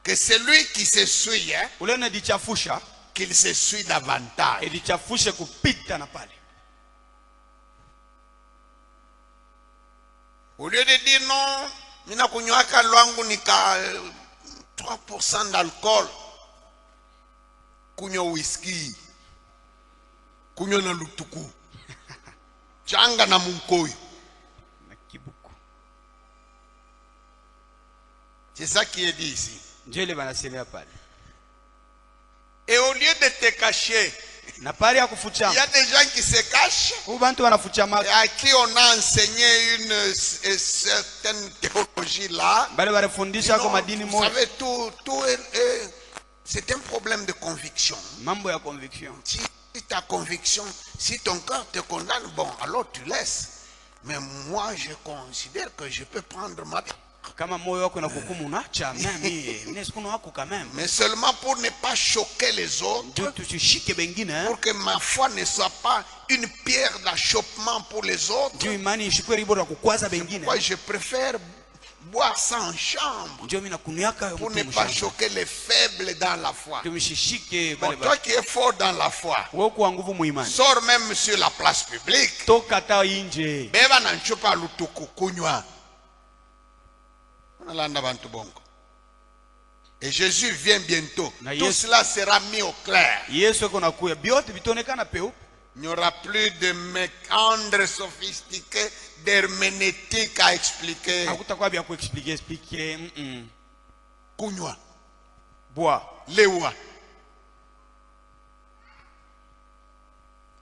Speaker 1: Que celui qui se suit, hein,
Speaker 2: Ule na dichafusha,
Speaker 1: qu'il se suit davantage.
Speaker 2: edichafushe kupita na pale.
Speaker 1: Au lieu de dire non, mina kunywaka lwangu nika 3% d'alcool. Kunywa whisky. Kunywa na lutuku. Changa na munkoyo.
Speaker 2: Na kibuku.
Speaker 1: C'est ça qui est dit ici.
Speaker 2: Ndio ile banasemea pale.
Speaker 1: Et au lieu de te cacher,
Speaker 2: Na pale ya
Speaker 1: il y
Speaker 2: kufuchama.
Speaker 1: a des gens qui se cachent
Speaker 2: Huyu bantu wanafuchama.
Speaker 1: et à qui on a enseigné une certaine théologie là.
Speaker 2: Bale barefundisha kwa madini
Speaker 1: Vous
Speaker 2: moja.
Speaker 1: savez, c'est un problème de conviction.
Speaker 2: Mambo ya conviction.
Speaker 1: Si ta conviction, si ton cœur te condamne, bon, alors tu laisses. Mais moi, je considère que je peux prendre ma vie.
Speaker 2: Kama moyo wako na kukumu unacha mimi nesikuno wako quand même.
Speaker 1: Mais seulement pour ne pas choquer les autres.
Speaker 2: Ndio tusishike bengine eh.
Speaker 1: Pour que ma foi ne soit pas une pierre d'achoppement pour les autres.
Speaker 2: Ndio imani ishikwe ribo la kukwaza bengine.
Speaker 1: Moi, je préfère boire ça en chambre.
Speaker 2: Ndio mimi nakuniaka
Speaker 1: Pour ne pas choquer les faibles dans la foi.
Speaker 2: tumshishike
Speaker 1: Bon,
Speaker 2: bale
Speaker 1: toi
Speaker 2: bale.
Speaker 1: qui es fort dans la foi,
Speaker 2: Wewe kwa nguvu muimani.
Speaker 1: sors même sur la place publique.
Speaker 2: Toka ta inje.
Speaker 1: Beba na nchupa lutuku kunywa. Unalanda bantu bongo. Et Jésus vient bientôt.
Speaker 2: Na
Speaker 1: Tout
Speaker 2: Yesu-
Speaker 1: cela sera mis au clair.
Speaker 2: Yesu eko nakuya. Biote bitonekana peu.
Speaker 1: Il n'y aura plus de méandres sophistiqués d'herméneutique à expliquer.
Speaker 2: Hakutakuwa bya kuexplique.
Speaker 1: Kunywa,
Speaker 2: Bois.
Speaker 1: lewa.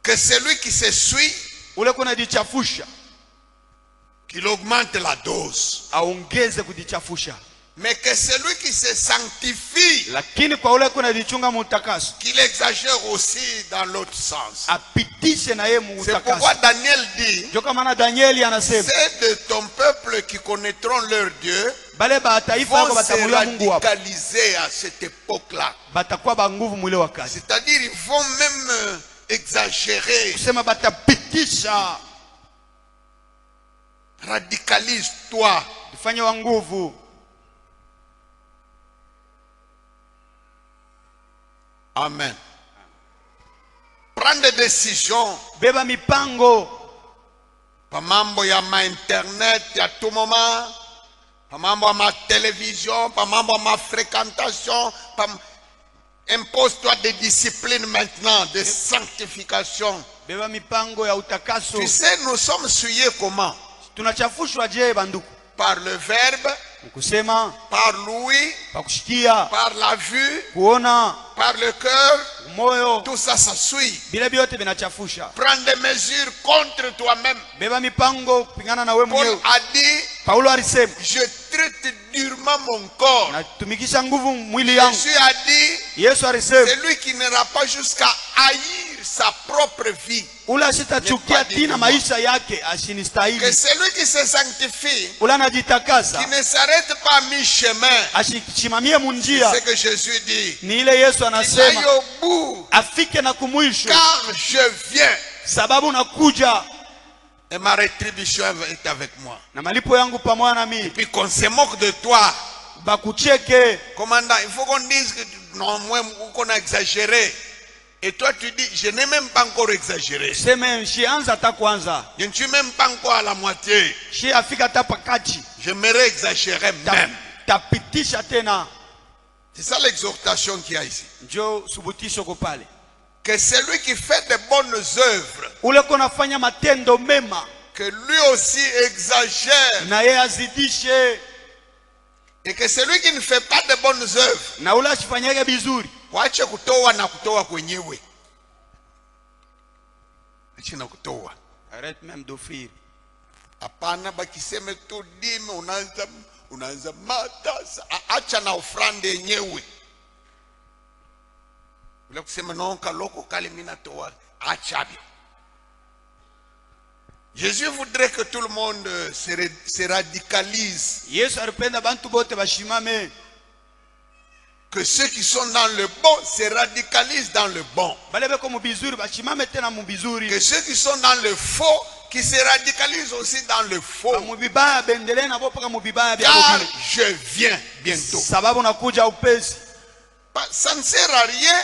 Speaker 1: Que celui qui se suit,
Speaker 2: Ule kuna dichafusha.
Speaker 1: qu'il augmente la dose.
Speaker 2: Aongeze kudichafusha.
Speaker 1: Mais que celui qui se sanctifie,
Speaker 2: lakini kwa ule kunajichunga mutakaso,
Speaker 1: qu'il exagère aussi dans l'autre sens.
Speaker 2: apitishe na yeye
Speaker 1: C'est
Speaker 2: mutakaso.
Speaker 1: pourquoi Daniel dit,
Speaker 2: Ndio kama na Danieli anasema,
Speaker 1: c'est de ton peuple qui connaîtront leur Dieu,
Speaker 2: bale ba taifa yako
Speaker 1: vont se
Speaker 2: batamulia Mungu wao,
Speaker 1: radicaliser à cette époque-là.
Speaker 2: batakuwa ba nguvu mwile wakati.
Speaker 1: C'est-à-dire, ils vont même exagérer.
Speaker 2: Kusema batapitisha,
Speaker 1: Radicalise-toi.
Speaker 2: ifanye wa nguvu.
Speaker 1: Amen. Prendre des décisions.
Speaker 2: Beba mipango.
Speaker 1: Pa mambo ya ma internet à tout moment. Pa mambo ya ma télévision. Pa mambo ya ma fréquentation. Impose-toi des disciplines maintenant, de sanctification.
Speaker 2: Beba mipango ya utakaso.
Speaker 1: Tu sais, nous sommes souillés comment?
Speaker 2: Tunachafushwa je banduku?
Speaker 1: Par le verbe,
Speaker 2: Kusema,
Speaker 1: par l'ouïe,
Speaker 2: pakushikia,
Speaker 1: par la vue,
Speaker 2: kuona,
Speaker 1: par le cœur.
Speaker 2: moyo,
Speaker 1: Tout ça, ça suit.
Speaker 2: bila byote binachafusha.
Speaker 1: Prends des mesures contre toi-même.
Speaker 2: Beba mipango kupingana na wewe
Speaker 1: Paul
Speaker 2: mwenyewe.
Speaker 1: a dit,
Speaker 2: Paulo alisema,
Speaker 1: je traite durement mon corps.
Speaker 2: natumikisha nguvu mwili yangu.
Speaker 1: Jésus a dit,
Speaker 2: Yesu alisema,
Speaker 1: celui qui n'ira pas jusqu'à haïr sa propre vie.
Speaker 2: ula sitachukia tina maisha yake
Speaker 1: Que
Speaker 2: asinistahili.
Speaker 1: celui qui se sanctifie,
Speaker 2: Ula anajitakasa,
Speaker 1: qui ne s'arrête pas à mi-chemin.
Speaker 2: ashimamie munjia.
Speaker 1: C'est ce que Jésus dit.
Speaker 2: Ni ile Yesu
Speaker 1: Il
Speaker 2: anasema,
Speaker 1: aille au bout,
Speaker 2: afike na kumwisho,
Speaker 1: car je viens.
Speaker 2: sababu nakuja
Speaker 1: Et ma rétribution est avec moi.
Speaker 2: na malipo yangu pamoja na
Speaker 1: Et
Speaker 2: mimi.
Speaker 1: puis qu'on se moque de toi.
Speaker 2: Bakucheke,
Speaker 1: Commandant, il faut qu'on dise que non, moi, qu'on a exagéré. Et toi, tu dis, je n'ai même pas encore exagéré.
Speaker 2: seme shianza hata kwanza,
Speaker 1: Je ne suis même pas encore à la moitié.
Speaker 2: shi afika hata pakati,
Speaker 1: J'aimerais exagérer même.
Speaker 2: tapitisha tena.
Speaker 1: C'est ça l'exhortation qu'il y a ici.
Speaker 2: Njo subutisho ko pale.
Speaker 1: Que celui qui fait de bonnes œuvres,
Speaker 2: Ule konafanya matendo mema,
Speaker 1: que lui aussi exagère.
Speaker 2: na yeye azidishe,
Speaker 1: Et que celui qui ne fait pas de bonnes œuvres,
Speaker 2: na ule asifanyage bizuri,
Speaker 1: wache kutoa na kutoa kwenyewe. Wache na kutoa.
Speaker 2: arrête même d'offrir.
Speaker 1: Hapana bakiseme tu dime unaanza matasa. Acha na ofrande yenyewe. Bila kusema no kaloko kale mina toa. Acha. Jésus voudrait que tout le monde se radicalise.
Speaker 2: Yesu alipenda bantu bote bashimame,
Speaker 1: Que ceux qui sont dans le bon se radicalisent dans le bon.
Speaker 2: bale beko mubizuri bashimame tena mubizuri,
Speaker 1: Que ceux qui sont dans le faux qui se radicalisent aussi dans le faux.
Speaker 2: mubibaya bendele na bopa mubibaya bya
Speaker 1: Car
Speaker 2: bobile,
Speaker 1: je viens bientôt.
Speaker 2: sababu nakuja upesi.
Speaker 1: Ça ne sert à rien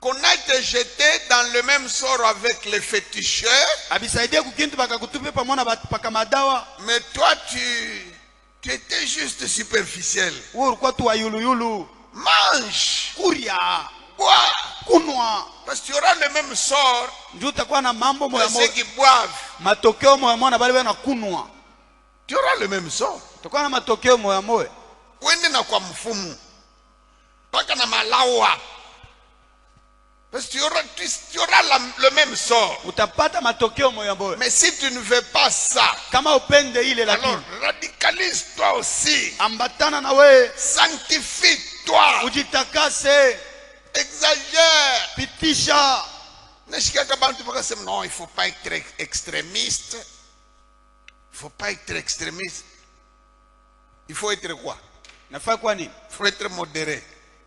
Speaker 1: qu'on a été jeté dans le même sort avec les féticheurs.
Speaker 2: Abisaidie kukintu bakakutupe pamoja na paka madawa.
Speaker 1: Mais toi, tu étais juste superficiel.
Speaker 2: Wewe ulikuwa tu ayuluyulu,
Speaker 1: Mange,
Speaker 2: kuria,
Speaker 1: bois.
Speaker 2: kunwa.
Speaker 1: Parce que tu auras le même sort
Speaker 2: Ndio utakuwa na mambo
Speaker 1: que
Speaker 2: moya
Speaker 1: ceux
Speaker 2: moya,
Speaker 1: qui boivent.
Speaker 2: matokeo moya moya na bale bana kunwa.
Speaker 1: Tu auras le même sort.
Speaker 2: Utakuwa na matokeo moya moya.
Speaker 1: Wende na kwa mfumu. Paka na malawa. Parce que tu auras le même sort.
Speaker 2: Utapata matokeo moya moya.
Speaker 1: Mais si tu ne veux pas ça,
Speaker 2: Kama upende ile
Speaker 1: alors
Speaker 2: lakini
Speaker 1: radicalise-toi aussi.
Speaker 2: ambatana na we,
Speaker 1: Sanctifie-toi.
Speaker 2: ujitakase,
Speaker 1: Exagère.
Speaker 2: pitisha.
Speaker 1: Non, il ne faut pas être extrémiste. Il ne faut pas être extrémiste. Il faut être quoi?
Speaker 2: Nafaa kwa nini?
Speaker 1: Il faut être modéré.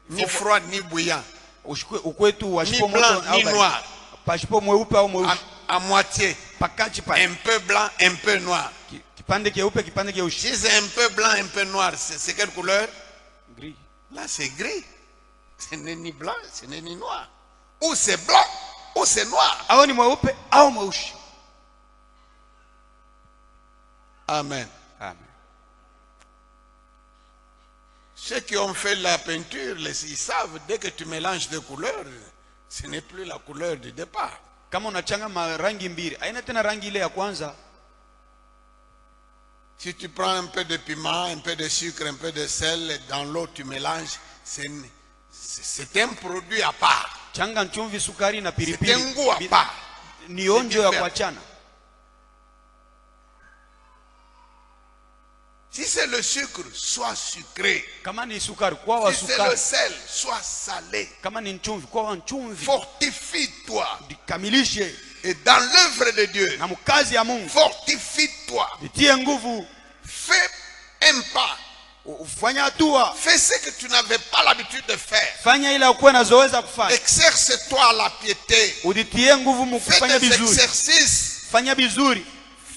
Speaker 1: Ni froid, ni bouillant.
Speaker 2: Ukwetu
Speaker 1: Ni
Speaker 2: washipo
Speaker 1: blanc,
Speaker 2: moto
Speaker 1: ni noir.
Speaker 2: pashipo mweupe au mweusi.
Speaker 1: À moitié.
Speaker 2: Pakati pale.
Speaker 1: Un peu blanc, un peu noir.
Speaker 2: Kipande keupe, kipande keusi.
Speaker 1: Si c'est un peu blanc, un peu noir, c'est quelle couleur?
Speaker 2: Gris.
Speaker 1: Là, c'est gris. Ce n'est ni blanc, ce n'est ni noir. Ou c'est blanc, ou c'est noir.
Speaker 2: Au ni mweupe au mweusi.
Speaker 1: Amen.
Speaker 2: Amen.
Speaker 1: Ceux qui ont fait la peinture, ils savent, dès que tu mélanges deux couleurs, ce n'est plus la couleur du départ.
Speaker 2: Kama unachanga marangi mbili, haina tena rangi ile ya kwanza.
Speaker 1: Si tu prends un peu de piment, un peu de sucre, un peu de sel, et dans l'eau tu mélanges, c'est un produit à part.
Speaker 2: Changa chumvi, sukari na
Speaker 1: C'est
Speaker 2: pilipili.
Speaker 1: un goût à part.
Speaker 2: Ni onjo ya kuachana.
Speaker 1: Si c'est le sucre, soit sucré.
Speaker 2: Kama ni sukari kwa wa
Speaker 1: Si c'est le
Speaker 2: sukari,
Speaker 1: sel, soit salé.
Speaker 2: kama ni chumvi kwa wa chumvi.
Speaker 1: Fortifie-toi.
Speaker 2: Dikamilishe
Speaker 1: Et dans l'œuvre de Dieu,
Speaker 2: na mkazi ya Mungu.
Speaker 1: fortifie-toi.
Speaker 2: Ditie nguvu,
Speaker 1: Fais un pas.
Speaker 2: ufanya hatua.
Speaker 1: Fais ce que tu n'avais pas l'habitude de faire.
Speaker 2: Fanya ile ukuwa nazoweza kufanya.
Speaker 1: Exerce-toi à la piété.
Speaker 2: Uditie nguvu mu
Speaker 1: Fais
Speaker 2: kufanya
Speaker 1: des
Speaker 2: vizuri.
Speaker 1: exercices.
Speaker 2: Fanya vizuri.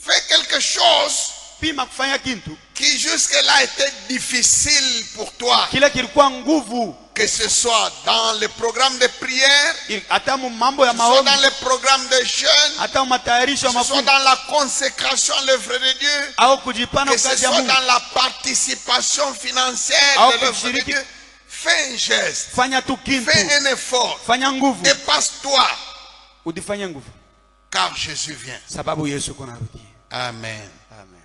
Speaker 1: Fais quelque chose
Speaker 2: Pima kufanya kintu
Speaker 1: qui jusque-là était difficile pour toi.
Speaker 2: kile kilikuwa nguvu.
Speaker 1: Que ce soit dans le programme de prière,
Speaker 2: Hata mu mambo ya
Speaker 1: que ce soit
Speaker 2: maombi,
Speaker 1: dans le programme de jeûne,
Speaker 2: hata matayarisho ya
Speaker 1: que ce soit
Speaker 2: mafungo
Speaker 1: dans la consécration à l'œuvre de Dieu,
Speaker 2: au kujipana
Speaker 1: que ce
Speaker 2: kazi ya
Speaker 1: soit
Speaker 2: Mungu
Speaker 1: dans la participation financière
Speaker 2: au
Speaker 1: de l'œuvre de
Speaker 2: kushiriki.
Speaker 1: Dieu. Fais un geste,
Speaker 2: Fanya tu kintu,
Speaker 1: fais un effort,
Speaker 2: fanya nguvu,
Speaker 1: dépasse-toi,
Speaker 2: udifanye nguvu,
Speaker 1: car Jésus vient.
Speaker 2: sababu Yesu kuna rudi.
Speaker 1: Amen.
Speaker 2: Amen.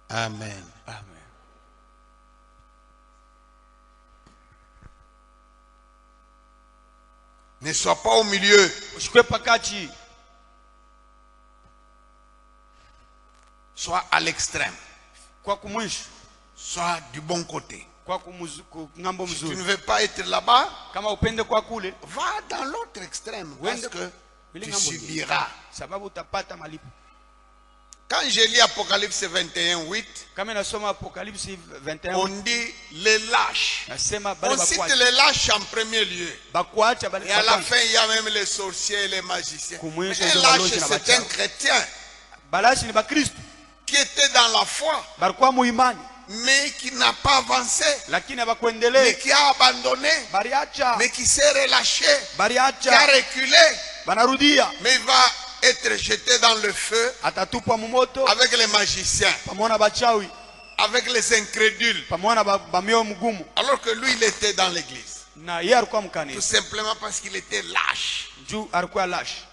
Speaker 1: Amen.
Speaker 2: Amen.
Speaker 1: Ne sois pas au milieu.
Speaker 2: Ushikwe pakati,
Speaker 1: Sois à l'extrême.
Speaker 2: kwa kumwisho,
Speaker 1: Sois du bon côté.
Speaker 2: kwa ngambo
Speaker 1: Si tu
Speaker 2: mzuri.
Speaker 1: ne veux pas être là-bas,
Speaker 2: Kama upende kwa kule,
Speaker 1: va dans l'autre extrême. Parce
Speaker 2: Wende-
Speaker 1: que
Speaker 2: Ile
Speaker 1: tu
Speaker 2: ngambo
Speaker 1: subiras.
Speaker 2: sababu utapata malipo.
Speaker 1: Quand je lis Apocalypse 21, 8,
Speaker 2: Kama inasoma Apokalipsi 21,
Speaker 1: on dit les lâches.
Speaker 2: nasema bale
Speaker 1: On cite
Speaker 2: bakwacha,
Speaker 1: les lâches en premier lieu.
Speaker 2: bakwacha bale
Speaker 1: Et à la
Speaker 2: bakwacha.
Speaker 1: fin, il y a même les sorciers et les magiciens.
Speaker 2: Kumwisho
Speaker 1: Mais un
Speaker 2: ndio
Speaker 1: lâche,
Speaker 2: walozi na
Speaker 1: c'est un
Speaker 2: wachawi.
Speaker 1: chrétien
Speaker 2: Balashi ni Bakristo,
Speaker 1: qui était dans la foi,
Speaker 2: balikuwa muimani
Speaker 1: mais qui n'a pas avancé,
Speaker 2: lakini
Speaker 1: mais
Speaker 2: habakuendelea,
Speaker 1: qui a abandonné,
Speaker 2: baliacha,
Speaker 1: mais qui s'est relâché, qui a
Speaker 2: baliacha,
Speaker 1: reculé.
Speaker 2: banarudia,
Speaker 1: Mais il va être jeté dans le feu
Speaker 2: atatupwa mumoto
Speaker 1: avec les magiciens,
Speaker 2: pamoja na bachawi,
Speaker 1: avec les incrédules.
Speaker 2: pamoja na bamioyo mgumu.
Speaker 1: Alors que lui, il était dans l'église.
Speaker 2: Na yeye alikuwa
Speaker 1: Tout
Speaker 2: mkanisa
Speaker 1: simplement parce qu'il était lâche.
Speaker 2: juu alikuwa lashi.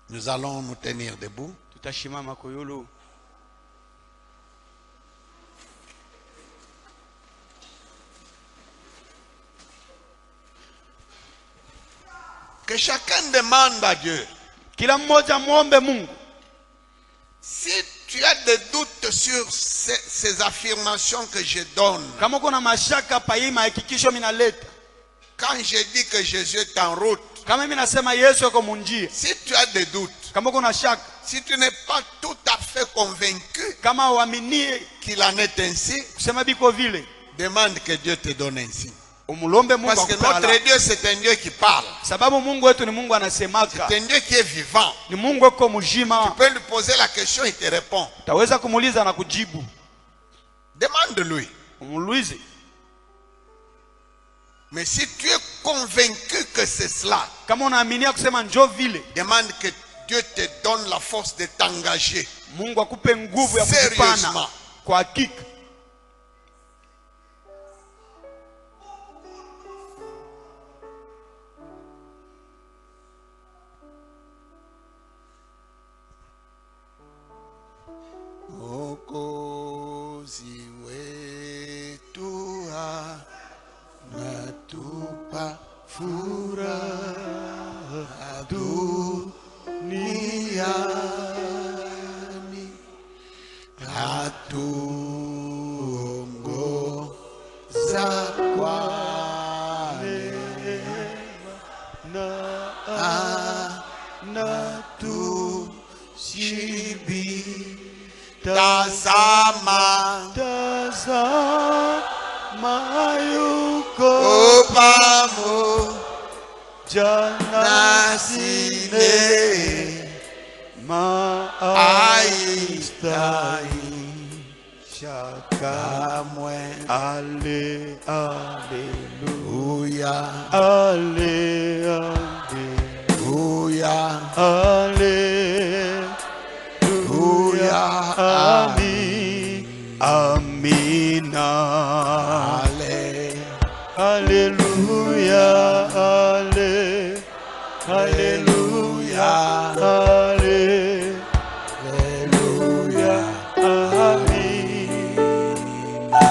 Speaker 1: Nous allons nous tenir debout.
Speaker 2: Tutashimama kuyulu.
Speaker 1: Que chacun demande à Dieu.
Speaker 2: Kila mmoja muombe Mungu.
Speaker 1: Si tu as des doutes sur ces affirmations que je donne,
Speaker 2: Kama kuna mashaka pa hii mahakikisho minaleta,
Speaker 1: quand je dis que Jésus est en route,
Speaker 2: kama mimi nasema Yesu yuko munjia,
Speaker 1: si tu as des doutes,
Speaker 2: kama kuna shaka,
Speaker 1: si tu n'es pas tout à fait convaincu
Speaker 2: kama uaminie
Speaker 1: qu'il en est ainsi,
Speaker 2: kusema biko vile,
Speaker 1: demande que Dieu te donne ainsi.
Speaker 2: umulombe Mungu
Speaker 1: Parce que
Speaker 2: akupe alama.
Speaker 1: notre Dieu, c'est un Dieu qui parle.
Speaker 2: Sababu Mungu wetu ni Mungu anasemaka,
Speaker 1: C'est un Dieu qui est vivant.
Speaker 2: ni Mungu yuko
Speaker 1: Tu
Speaker 2: mzima.
Speaker 1: peux lui poser la question, il te répond.
Speaker 2: Utaweza kumuuliza na kujibu.
Speaker 1: Demande-lui.
Speaker 2: Umuulize.
Speaker 1: Mais si tu es convaincu que c'est cela,
Speaker 2: Kama unaaminia kusema njoo vile,
Speaker 1: demande que Dieu te donne la force de t'engager.
Speaker 2: Mungu akupe nguvu ya
Speaker 1: Seriously.
Speaker 2: kujipana kwa hakika.
Speaker 1: Mwokozi wetu anatupa furaha duniani, atuongoza kwa neema tazama
Speaker 2: yuko
Speaker 1: pamoja nasi kamwe. Haleluya, haleluya, haleluya,
Speaker 2: amina. Haleluya, haleluya, haleluya, amina.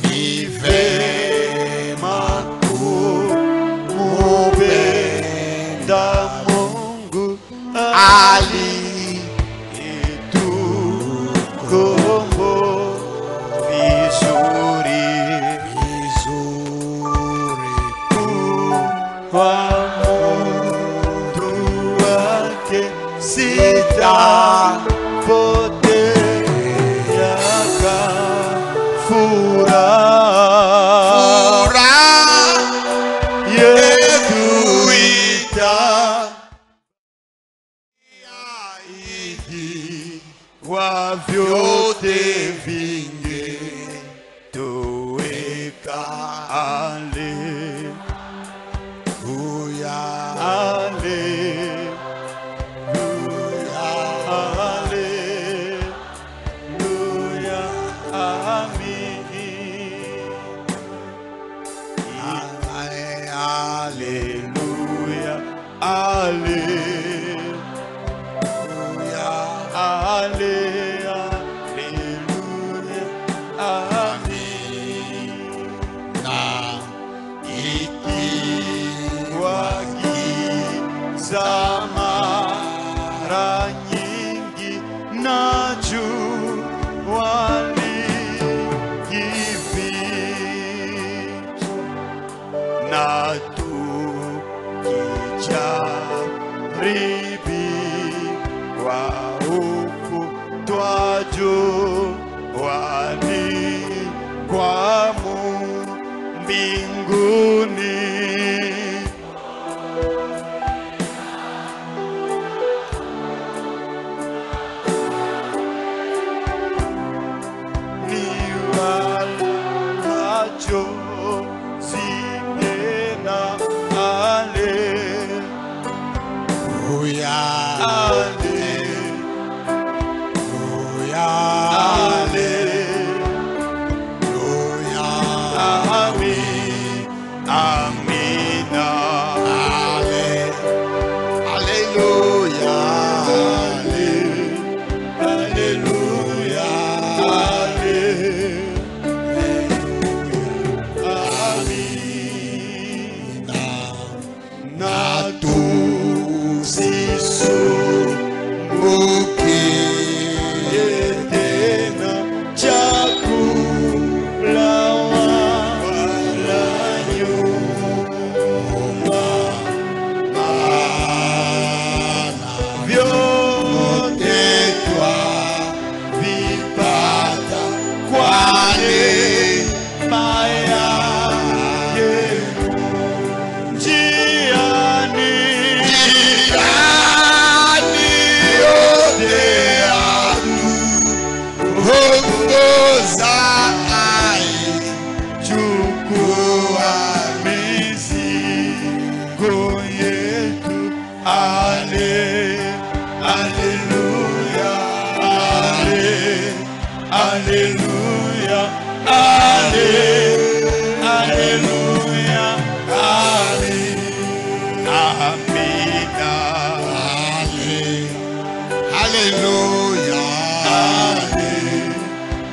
Speaker 2: Ni vema kumwombea
Speaker 1: mbali
Speaker 2: Kombo vizuri kwa mtu wake sitapotea furaha yetu kwa vyote vingetoweka. Haleluya, haleluya, haleluya, amin. Haleluya, haleluya, haleluya, amin. Na ikiwa giza mara nyingi na jua likificha, na tukijaribiwa huku twajua ni kwa Mungu mbinguni. Ni walacho zinena haleluya, haleluya, haleluya, amin, amina, haleluya, haleluya, amina. Na tusisumbuke tena chakula wala nyumba, maana vyote twavipata kwa neema yake njiani yote atuongoza chukua mizigo yetu. Haleluya, haleluya, haleluya, amina, haleluya,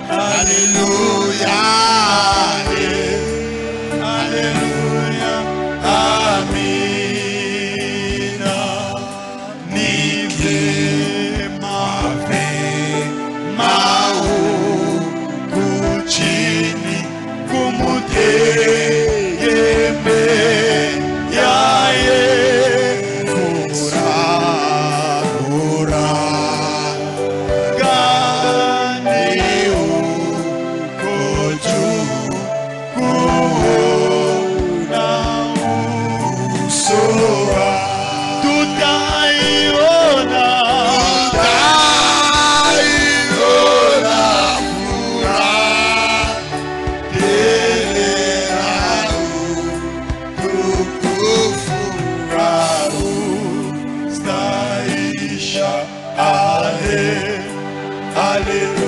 Speaker 2: haleluya, haleluya, amina. Ni vema huku chini kumutegemea yeye, furaha gani uko juu kuona uso wake, tutaiona furaha tele na utukufu ustahisha. Haleluya.